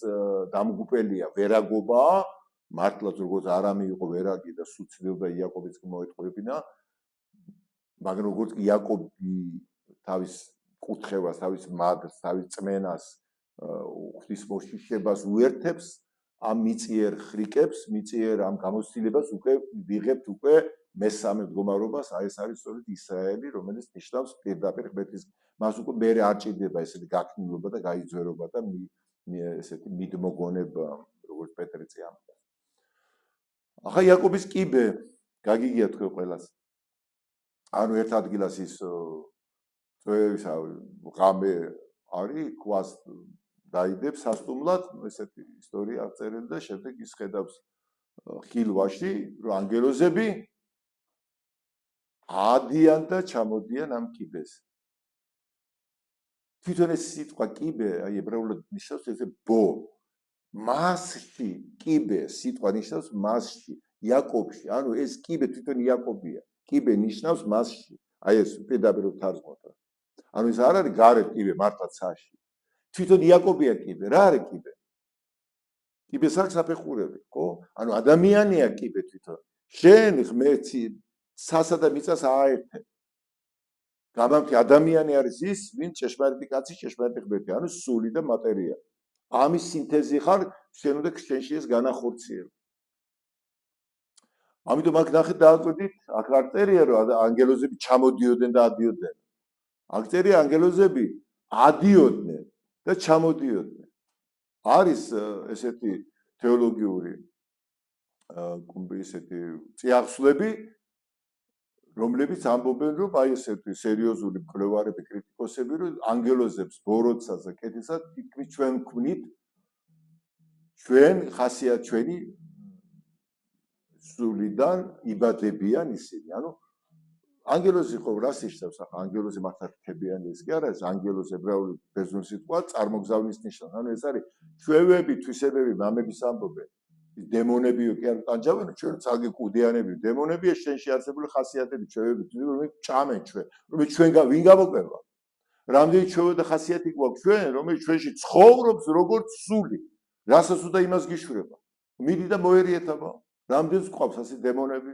A: დამღუპელია ვერაგობაა მართლაც როგორც არამი იყო ვერაგი და სუცდელდა იაკობიც მოეთყობინა მაგრამ როგორც იაკობი თავის კურთხევას თავის მადლს თავის წმენას ღვთის მოშიშებას უერთებს ამ მიწიერ ხრიკებს, მიწიერ ამ გამოცდილებას უკვე ვიღებთ უკვე მესამე მდგომარობას, აი ეს არის სწორედ ისრაელი, რომელიც ნიშნავს პირდაპირ ღმერთის მას უკვე მერე არ ჭირდება ესეთი გაქნილობა და გაიძვერობა და ესეთი მიდმოგონება, როგორც პეტრიცე ამბობს. ახლა იაკობის კიბე გაგიგია თქვენ ყველას. ანუ ერთ ადგილას ის ღამე არის, ქვას დაიდებს სასტუმლად, ესეთი ისტორია აღწერილი და შემდეგ ის ხედავს ხილვაში, რომ ანგელოზები ადიან და ჩამოდიან ამ კიბეს. თვითონ ეს სიტყვა კიბე, აი ებრაულად ნიშნავს ესე ბო. მასში კიბე სიტყვა ნიშნავს მასში, იაკობში. ანუ ეს კიბე თვითონ იაკობია. კიბე ნიშნავს მასში. აი ეს პირდაპირ თარგმნოთ. ანუ ეს არ არის გარეთ კიბე, მართლაც საში. თვითონ იაკობია კიბე. რა არის კიბე? კიბეს აქვს საფეხურები, ხო? ანუ ადამიანია კიბე თვითონ. შენ ღმერთი სასა და მიწას აერთებ. გამამთი ადამიანი არის ის, ვინც ჭეშმარიტი კაცი, ჭეშმარიტი ღმერთი, ანუ სული და მატერია. ამის სინთეზი ხარ, შენ უნდა შენში ეს განახორციელო. ამიტომ აქ ნახეთ დააკვირდით, აქ არ წერია რომ ანგელოზები ჩამოდიოდნენ და ადიოდნენ. აქ წერია ანგელოზები ადიოდნენ და ჩამოდიოდნენ. არის ესეთი თეოლოგიური ესეთი წიაღსვლები, რომლებიც ამბობენ, რომ აი ესეთი სერიოზული მკვლევარები, კრიტიკოსები, რომ ანგელოზებს ბოროტსას და კეთილსაც თითქმის ჩვენ ვქმნით, ჩვენ ხასიათ ჩვენი სულიდან იბადებიან ისინი. ანუ ანგელოზი ხო რას ნიშნავს? ახლა ანგელოზი მართლა რქებიანი ის კი არა, ეს ანგელოზი ებრაული ბერძნული სიტყვა წარმოგზავნის ნიშნავს. ანუ ეს არის ჩვევები, თვისებები, მამების ამბობენ. დემონებიო კი არ ტანჯავენ, ჩვენ წაგი კუდიანები, დემონებია შენში არსებული ხასიათები, ჩვევები, რომელიც ჭამენ ჩვენ, რომელიც ჩვენ ვინ გამოკვება? რამდენი ჩვევა და ხასიათი გვაქვს ჩვენ, რომელიც ჩვენში ცხოვრობს როგორც სული. რასაც უნდა იმას გიშვება. მიდი და მოერიეთაბა. რამდენს ყავს ასე დემონები?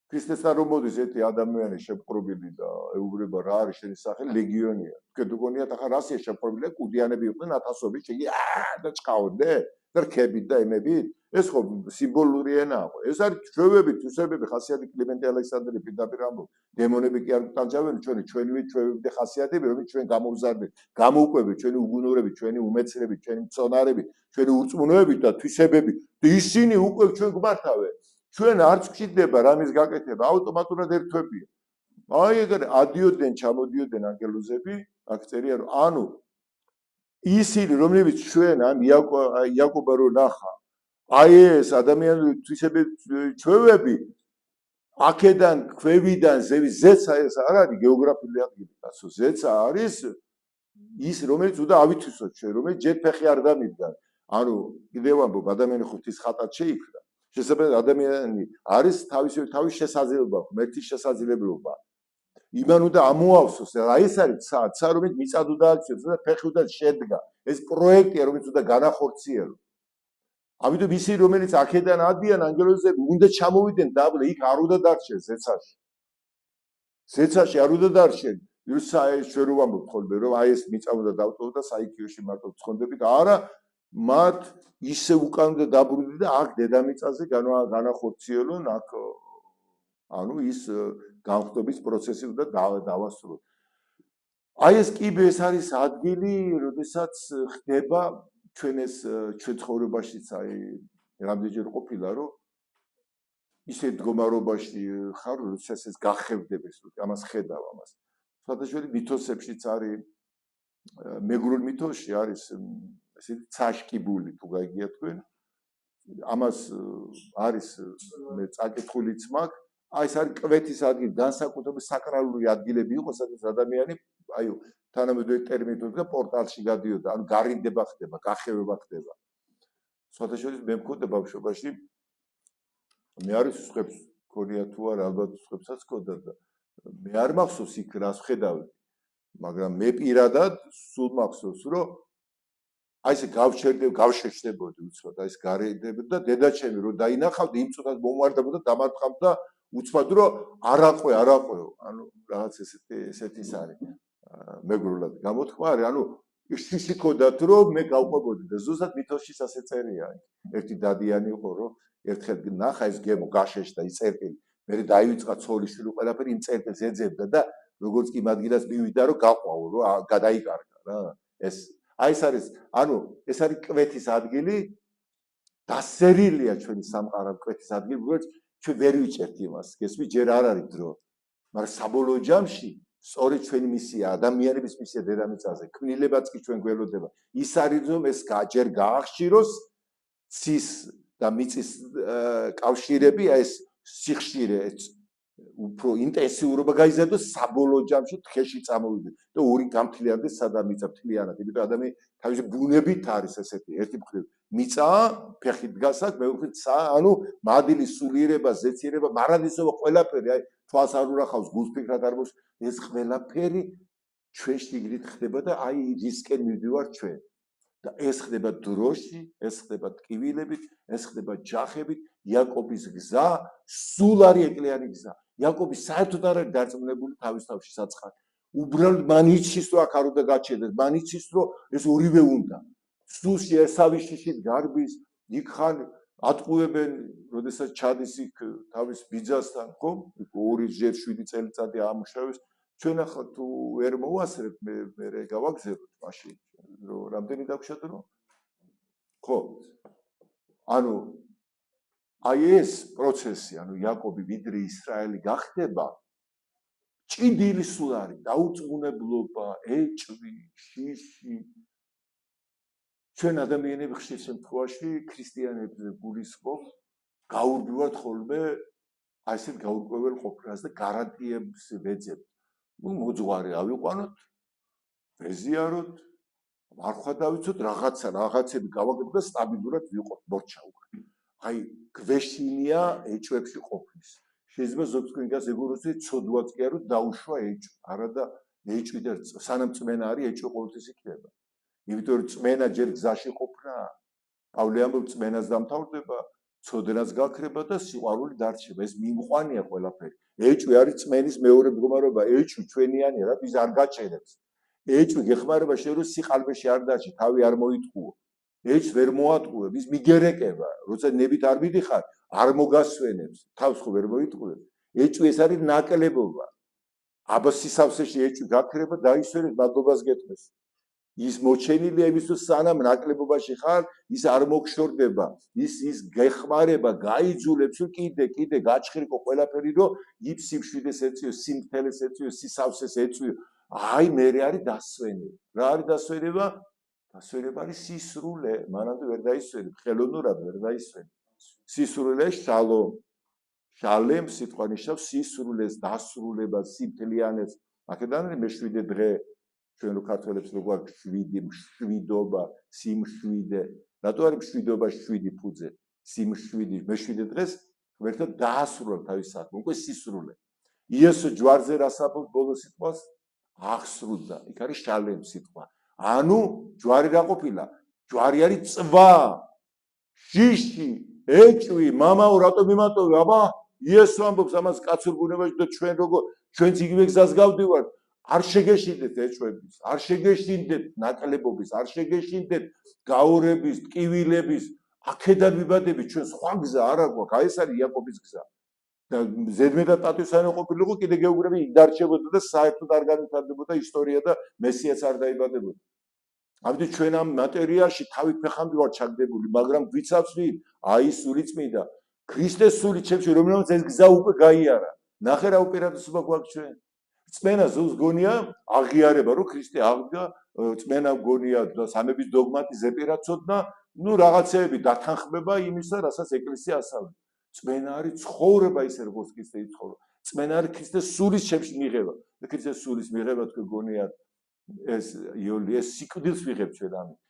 A: ქრისტესთან რომ მოდის ერთი ადამიანი შეპყრობილი და ეუბნება რა არის შენი სახელი ლეგიონია. თქვენ გქონიათ ახლა რასია შეპყრობილი? კუდიანები იყვნენ ათასობით, შეგი და ჭყავდნენ და რქებით და ემებით. ეს ხო სიმბოლური ენაა. ეს არის ჩვევები, თვისებები, ხასიათი კლიმენტი ალექსანდრე პირდაპირ ამბობს. დემონები კი არ გტანჯავენ ჩვენივე ჩვევები და ხასიათები, რომელიც ჩვენ გამოვზარდეთ, გამოვყვებით, ჩვენი უგუნურები, ჩვენი უმეცრები, ჩვენი მწონარები, ჩვენი ურწმუნოები და თვისებები. და ისინი უკვე ჩვენ გვმართავენ. ჩვენ არც გვჭირდება რამის გაკეთება, ავტომატურად ერთვებია. აი ეგრე ადიოდნენ, ჩამოდიოდნენ ანგელოზები, აქ წერია რომ ანუ ისინი რომლებიც ჩვენ ამ იაკობა რო ნახა, აი ეს ადამიანური თვისებები, ჩვევები აქედან ქვევიდან ზეცა ეს არ არის გეოგრაფიული ადგილი, კაცო, ზეცა არის ის რომელიც უნდა ავითვისოთ ჩვენ, რომელიც ჯერ ფეხი არ დამიდგან. ანუ კიდევ ამბობ, ადამიანი ღვთის ხატად შეიქმნა. შესაძლოა ადამიანი არის თავის შესაძლებლობა, ღმერთის შესაძლებლობა. იმან უნდა ამოავსოს, აი ეს არის ცა რომელიც მიწად უნდა აქციოს და ფეხი უნდა შედგა. ეს პროექტია, რომელიც უნდა განახორციელო. ამიტომ ისინი რომელიც აქედან ადიან ანგელოზები უნდა ჩამოვიდნენ დაბლა, იქ არ უნდა დარჩენ ზეცაში. ზეცაში არ უნდა დარჩენ. ჩვენ რო ვამბობ ხოლმე რომ აი ეს მიწა უნდა დავტოვოთ და საიქიოში მარტო ვცხონდებით, არა მათ ისე უკან უნდა დაბრუნდნენ და აქ დედამიწაზე განახორციელონ აქ ანუ ის განხდობის პროცესი უნდა დავასრულოთ. აი ეს კიბე ეს არის ადგილი, როდესაც ხდება ჩვენ ცხოვრებაშიც აი რამდენჯერ ყოფილა რომ ისე მდგომარეობაში ხარ, როდესაც ეს გახევდებს, ამას ხედავ ამას. სხვადასხვა მითოსებშიც არის მეგრულ მითოსში არის ესეთი ცაშკიბული თუ გაიგია თქვენ. ამას არის მე წაკითხულიც მაქვს. აი ეს არის კვეთის ადგილი, განსაკუთრებით საკრალური ადგილები იყო, სადაც ადამიანი აი თანამედროვე ტერმინით და პორტალში გადიოდა, ანუ გარინდება ხდება, გახევება ხდება. სხვადასხვა მე მქონდა ბავშვობაში მე არის სხვებს ქონია თუ არა, ალბათ სხვებსაც ქონდა და მე არ მახსოვს იქ რას ხედავდი, მაგრამ მე პირადად სულ მახსოვს, რომ აი ესე გავშეშდებოდი უცბად, აი ეს გარედები და დედაჩემი რომ დაინახავდი, იმ წუთას მომვარდებოდა, დამარტყამდა უცბად, რომ არაყვეო, ანუ რაღაც ესეთი ის არის. მეგრულად გამოთქმა არის, ანუ ისიქოდათ რომ მე გავყვებოდი და ზუსტად მითოსშიც ასე წერია. ერთი დადიანი იყო რომ ერთხელ ნახა ეს გემო გაშეშდა ის წერტილი. მე დაივიწყა ცოლიშვილი ყველაფერი იმ წერტილს ეძებდა და როგორც კი მადგილას მივიდა რომ გაყვაო რომ გადაიკარგა რა. ეს ეს არის ეს არის კვეთის ადგილი დასერილია ჩვენი სამყარო კვეთის ადგილი როგორც ჩვენ ვერ ვიჭერთ იმას. გესმით ჯერ არ არის დრო. მაგრამ საბოლოო ჯამში სწორედ ჩვენი მისია ადამიანების მისია დედამიწაზე ქმნილებაც კი ჩვენ გველოდება ის არის რომ ეს ჯერ გაახშიროს ცის და მიწის კავშირები ეს სიხშირე უფრო ინტენსიურობა გაიზარდოს საბოლოო ჯამში თხეში წამოვიდეს და ორი გამთლიანდეს სადამიწა მთლიანად იმიტომ ადამიანი თავისი ბუნებით არის ესეთი ერთი მხრივ მიწა ფეხით დგას აქ მეორე ცა მადილი სულიერება ზეციერება მარადისობა ყველაფერი აი თვალს არ ურახავს გულფიქრად არ მოს ეს ყველაფერი ჩვენ შიგნით ხდება და აი რისკენ მივდივართ ჩვენ და ეს ხდება დროში ეს ხდება ტკივილებით ეს ხდება ჯახებით იაკობის გზა სულ არის ეკლიანი გზა იაკობი საერთოდ არ არის დარწმუნებული თავის თავში საწყად უბრალოდ მან იცის რომ აქ არ უნდა გაჩერდეს მან იცის რომ ეს ორივე უნდა სულში ესავი შიშით გარბის იქ ხან ატყუებენ როდესაც ჩადის იქ თავის ბიძასთან ხო 2-7 წელიწადი ამუშავებს ჩვენ ახლა თუ ვერ მოვასწრებთ მე გავაგზავნოთ მაშინ რომ რამდენი დაგვრჩათ რომ ხო აი ეს პროცესი იაკობი ვიდრე ისრაელი გახდება ჭიდილი სულ არის დაუწმუნებლობა ეჭვი შიში ჩვენ ადამიანები ხშირ შემთხვევაში ქრისტიანებზე გულისხმობ გაურბივართ ხოლმე აი ესეთ გაურკვეველ ყოფნას და გარანტიებს ვეძებთ მოძღვარი ავიყვანოთ ვეზიაროთ მარხვა დავიცოთ რაღაცები გავაკეთოთ და სტაბილურად ვიყოთ მორჩაუქ აი გვეშინია ეჭვებში ყოფნის შეიძლება ზოგ თქვენგანს ეგუროს ცოდვაც კი არო დაუშვა ეჭვი არადა ეჭვი და სანამ წმენა არის ეჭვი ყოველთვის იქნება იმიტომ რომ წმენა ჯერ გზაში ყოფნა პავლე ამბობს წმენას დამთავრდება ცოდნას გაქრება და სიყვარული დარჩება ეს მიმყვანია ყველაფერი ეჭვი არის წმენის მეორე მდგომარეობა ეჭვი ჩვენიანია რა ის არ გაჩერებს ეჭვი გეხმარება შენ რომ სიყალბეში არ დარჩი თავი არ მოიტყუო ეჭვს ვერ მოატყუებ ის მიგერეკება როცა ნებით არ მიდიხარ არ მოგასვენებს თავს ხო ვერ მოიტყუებ ეჭვი ეს არის ნაკლებობა აბა სისავსეში ეჭვი გაქრება დაისვენებს მადლობას გეთმეს ის მოჩენილია იმისთვის სანამ ნაკლებობაში ხარ ის არ მოგშორდება ის გეხმარება გაიძულებს რომ კიდე გაჩხირკო ყველაფერი რომ იფ სიმშვიდეს ეწიო სიმთელეს ეწიო სისავსეს ეწიო აი მე არის დასვენება რა არის დასვენება დასვენება არის სისრულე მანამდე ვერ დაისვენებ ხელოვნურად ვერ დაისვენებ სისრულე შალემ სიტყვა ნიშნავს სისრულეს დასრულებას სიმთლიანეს აქედან მე-7 დღე ჩვენ რო ქართველებს რო გვაქვს 7 მშვიდობა სიმშვიდე რატო არის მშვიდობა 7 ფუძე სიმშვიდე მე-7 დღეს ერთად დაასრულებ თავის საქმე უკვე სისრულე იესო ჯვარზე რასაბობს ბოლო სიტყვას აღსრულდა იქ არის შალემ სიტყვა ჯვარი რა ყოფილა ჯვარი არის წვა შიში ეჭვი მამაო რატომ იმატოვე აბა იესო ამბობს ამას კაცურ ბუნებაში და ჩვენ როგორ ჩვენც იგივე გზას გავდივართ არ შეგეშინდეთ ეჭვების არ შეგეშინდეთ ნაკლებობის არ შეგეშინდეთ გაურების ტკივილების აქედან ვიბადებით ჩვენ სხვა გზა არ აქვს აი ეს არის იაკობის გზა და ზედმეტად პატივსანი ყოფილიყო კიდე გეუგრები დარჩებოდა და საერთოდ არ განვითარდებოდა ისტორია და მესიაც არ დაიბადებოდა ამიტომ ჩვენ ამ მატერიაში თავით ფეხამდე ვარ ჩაგდებული მაგრამ ვიცავს ვინ აი სული წმინდა ქრისტეს სული ჩემში რომელმაც ეს გზა უკვე გაიარა ნახე რა უპირატესობა გვაქვს ჩვენ წმენა ზუსტ გონია აღიარება რომ ქრისტე აღდგა წმენა გონია და სამების დოგმატი ზეპირაცოდნა რაღაცეები დათანხმება იმისა რასაც ეკლესია ასწავლის წმენა არის ცხოვრება ისე როგორც ქრისტე იცხოვრო წმენა არის ქრისტეს სულის ჩემში მიღება და ქრისტეს სულის მიღება თქვენ გონიათ ეს იოლიეს სიკვდილს ვიღებ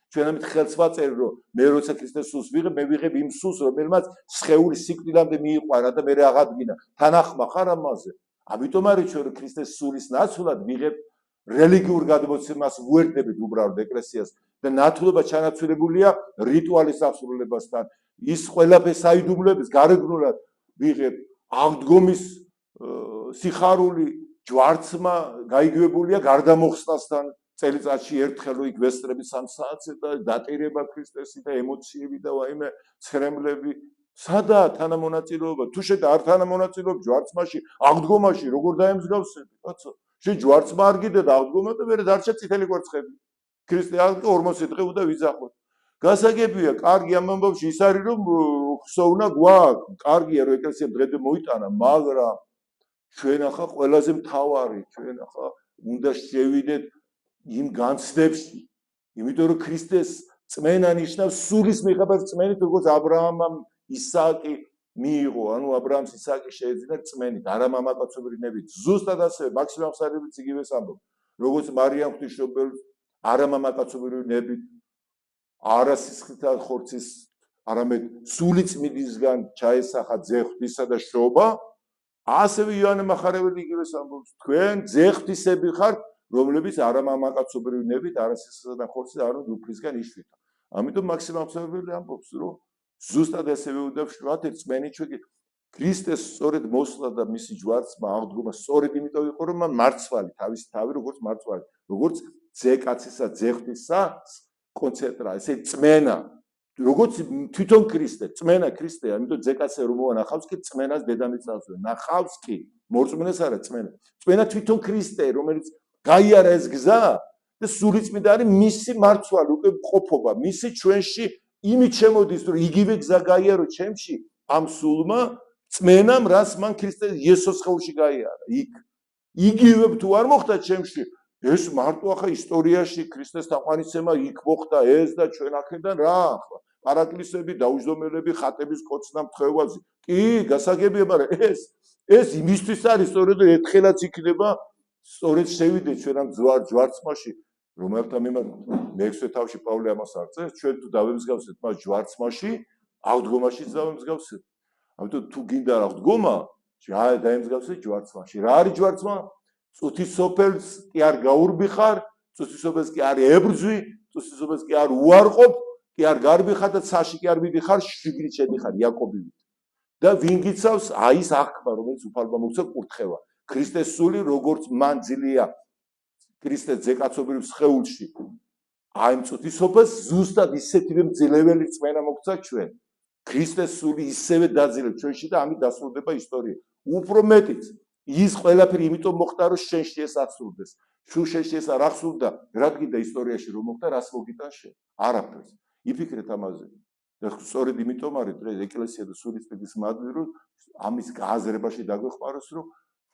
A: ჩვენ ამით ხელს ვაწერ რომ მე როცა ქრისტეს სულს ვიღებ მე ვიღებ იმ სულს რომელმაც სხეული სიკვდილამდე მიიყვარა და მე აღადგინა თანახმა ხარ ამაზე ამიტომ არის ჩვენ რომ ქრისტეს სულის ნაცვლად ვიღებ რელიგიურ გადმოცემას ვუერთდებით უბრალოდ ეკლესიას და ნათლობა ჩანაცვლებულია რიტუალის აღსრულებასთან ის ყველაფერს საიდუმლოებს გარეგნულად ვიღებ აღდგომის სიხარული ჯვარცმა გაიგივებულია გარდამოხსნასთან წელიწადში ერთხელ იქ ვესწრები 3 საათზე და დატირება ქრისტესი და ემოციები და ვაიმე ცრემლები. სადაა თანამონაწილეობა? თუ შენ არ თანამონაწილეობ ჯვარცმაში, აღდგომაში, როგორ დაემსგავსები, კაცო? შენ ჯვარცმა არ გიდე და აღდგომა და მერე დარჩა წითელი კვერცხები. ქრისტე აღდგა 40 დღე უნდა ვიზახოთ. გასაგებია, კარგი ამ ამბავში ის არის რომ ხსოვნა გვაქვს, კარგია რომ ეკლესიამ დღემდე მოიტანა, მაგრამ ჩვენ ახლა ყველაზე მთავარი, ჩვენ ახლა უნდა შევიდეთ იმ განცდებში, იმიტომ რომ ქრისტეს წმენა ნიშნავს სულის მიღებას წმენით, როგორც აბრაამამ ისააკი მიიღო, ანუ აბრაამს ისააკი შეეძინა წმენით, არა მამაკაცობრინებით. ზუსტად ასევე მაქსიმალ ხსარებით იგივეს ამბობს, როგორც მარიამ ღვთისმშობელი არა მამაკაცობრინებით, არა სისხლითა ხორცის, არამედ სული წმინდისგან ჩაესახა ძე ღვთისა და შობა, ასევე იოანე მახარებელი იგივეს ამბობს, თქვენ ძე ღვთისები ხართ, რომლებიც არა მამაკაცობრინებით, არა სისხლითა და ხორცის, არა უფლისგან იშვითა. ამიტომ მაქსიმალ ხსარებელი ამბობს, რომ ზუსტად ასევე უნდა ვშვათ რწმენით ჩვენ ქრისტეს სწორედ მოსვლა და მისი ჯვარცმა აღდგომა სწორედ იმიტომ იყო რომ მან მარცვალი თავისი თავი როგორც მარცვალი როგორც ძე კაცისა ძე ღვთისა კონცენტრა ესე წმენა როგორც თვითონ ქრისტე წმენა ქრისტეა ამიტომ ძე კაცზე რომ მოანახავს კი წმენას დედამიწაზე ნახავს კი მორწმუნეს არა წმენა თვითონ ქრისტე რომელიც გაიარა ეს გზა და სულიწმიდა არის მისი მარცვალი უკვე ყოფობა მისი ჩვენში იმით შემოდის რომ იგივე გზა გაიარო ჩემში ამ სულმა წმენამ რაც მან ქრისტე იესოს ხელში გაიარა იქ იგივე თუ არ მოხდა ჩემში ეს მარტო ახლა ისტორიაში ქრისტეს თაყვანისცემა იქ მოხდა ეს და ჩვენ აქედან რა ახლა პარაკლისები დაუჯდომელები ხატების კოცნა მთხოვაზე კი გასაგებია მაგრამ ეს იმისთვის არის სწორედ ერთხელაც იქნება სწორედ შევიდეთ ჩვენ ამ ჯვარცმაში რომელთა მიმართ მე-6 თავში პავლე ამას არწევს ჩვენ თუ დავემსგავსეთ მას ჯვარცმაში აღდგომაშიც დავემსგავსეთ ამიტომ თუ გინდა აღდგომა დაემსგავსეთ ჯვარცმაში რა არის ჯვარცმა წუთისოფელს კი არ გაურბიხარ წუთისოფელს კი არ ებრძვი წუთისოფელს კი არ უარყოფ კი არ გარბიხარ და ცაში კი არ მიდიხარ შიგნით შედიხარ იაკობივით და ვინ გიცავს აი ეს აღქმა რომელიც უფალმა მოგცა კურთხევა ქრისტეს სული როგორც მან ძილია ქრისტეს ზეკაცობრიულ სხეულში აი ამ წუთისოფელს ზუსტად ისეთივე მძლეველი წმენა მოგცა ჩვენ ქრისტეს სული ისევე დაძილებს ჩვენში და ამით დასრულდება ისტორია უფრო მეტიც ის ყველაფერი იმიტომ მოხდა რომ შენში ეს აღსრულდეს თუ შენში ეს არ აღსრულდა რა გინდა ისტორიაში რომ მოხდა რას მოგიტან შენ არაფერს იფიქრეთ ამაზე და სწორედ იმიტომ არის დღეს ეკლესია და სულიწმინდის მადლი რომ ამის გააზრებაში დაგვეხმაროს რომ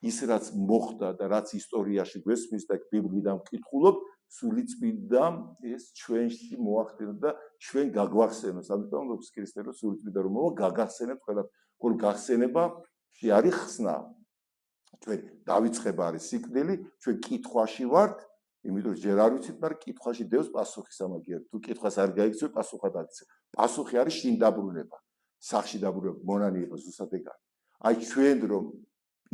A: ის რაც მოხდა და რაც ისტორიაში გვესმის და ბიბლიიდან ვკითხულობ სულიწმინდამ ეს ჩვენში მოახდინა და ჩვენ გაგვახსენოს ამიტომ რომ ქრისტე რომ სულიწმინდა რომ მოვა გაგახსენებთ ყველაფერს გახსენება არის ხსნა ჩვენ დავიწყება არის სიკვდილი ჩვენ კითხვაში ვართ იმიტომ ჯერ არ ვიცით მაგრამ კითხვაში დევს პასუხი სამაგიერად თუ კითხვას არ გაიქცევ პასუხად აქცევ პასუხი არის შინ დაბრუნება სახში დაბრუნება მონანიება ზუსტად ეგ არის აი ჩვენ რომ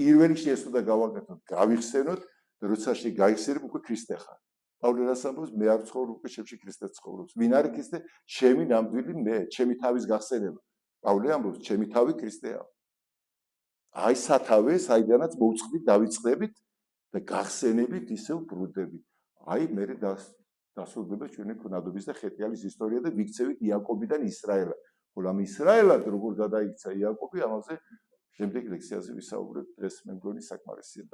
A: პირველ რიგში ეს უნდა გავაკეთოთ გავიხსენოთ და როცა შე გაიხსენებ უკვე ქრისტე ხარ პავლე რას ამბობს მე არ ვცხოვრობ უკვე ჩემში ქრისტე ცხოვრობს ვინ არის ქრისტე ჩემი ნამდვილი მე ჩემი თავის გახსენება პავლე ამბობს ჩემი თავი ქრისტეა აი სათავე საიდანაც მოვწყდით დავიწყდებით და გახსენებით ისევ ბრუნდებით აი მე დასრულდება ჩვენი ქონადობის და ხეტიალის ისტორია და ვიქცევით იაკობიდან ისრაელად ხოლო ამ ისრაელად როგორ გადაიქცა იაკობი ამაზე შემდეგ ლექციაზე ვისაუბრებ დღეს მე მგონი საკმარისია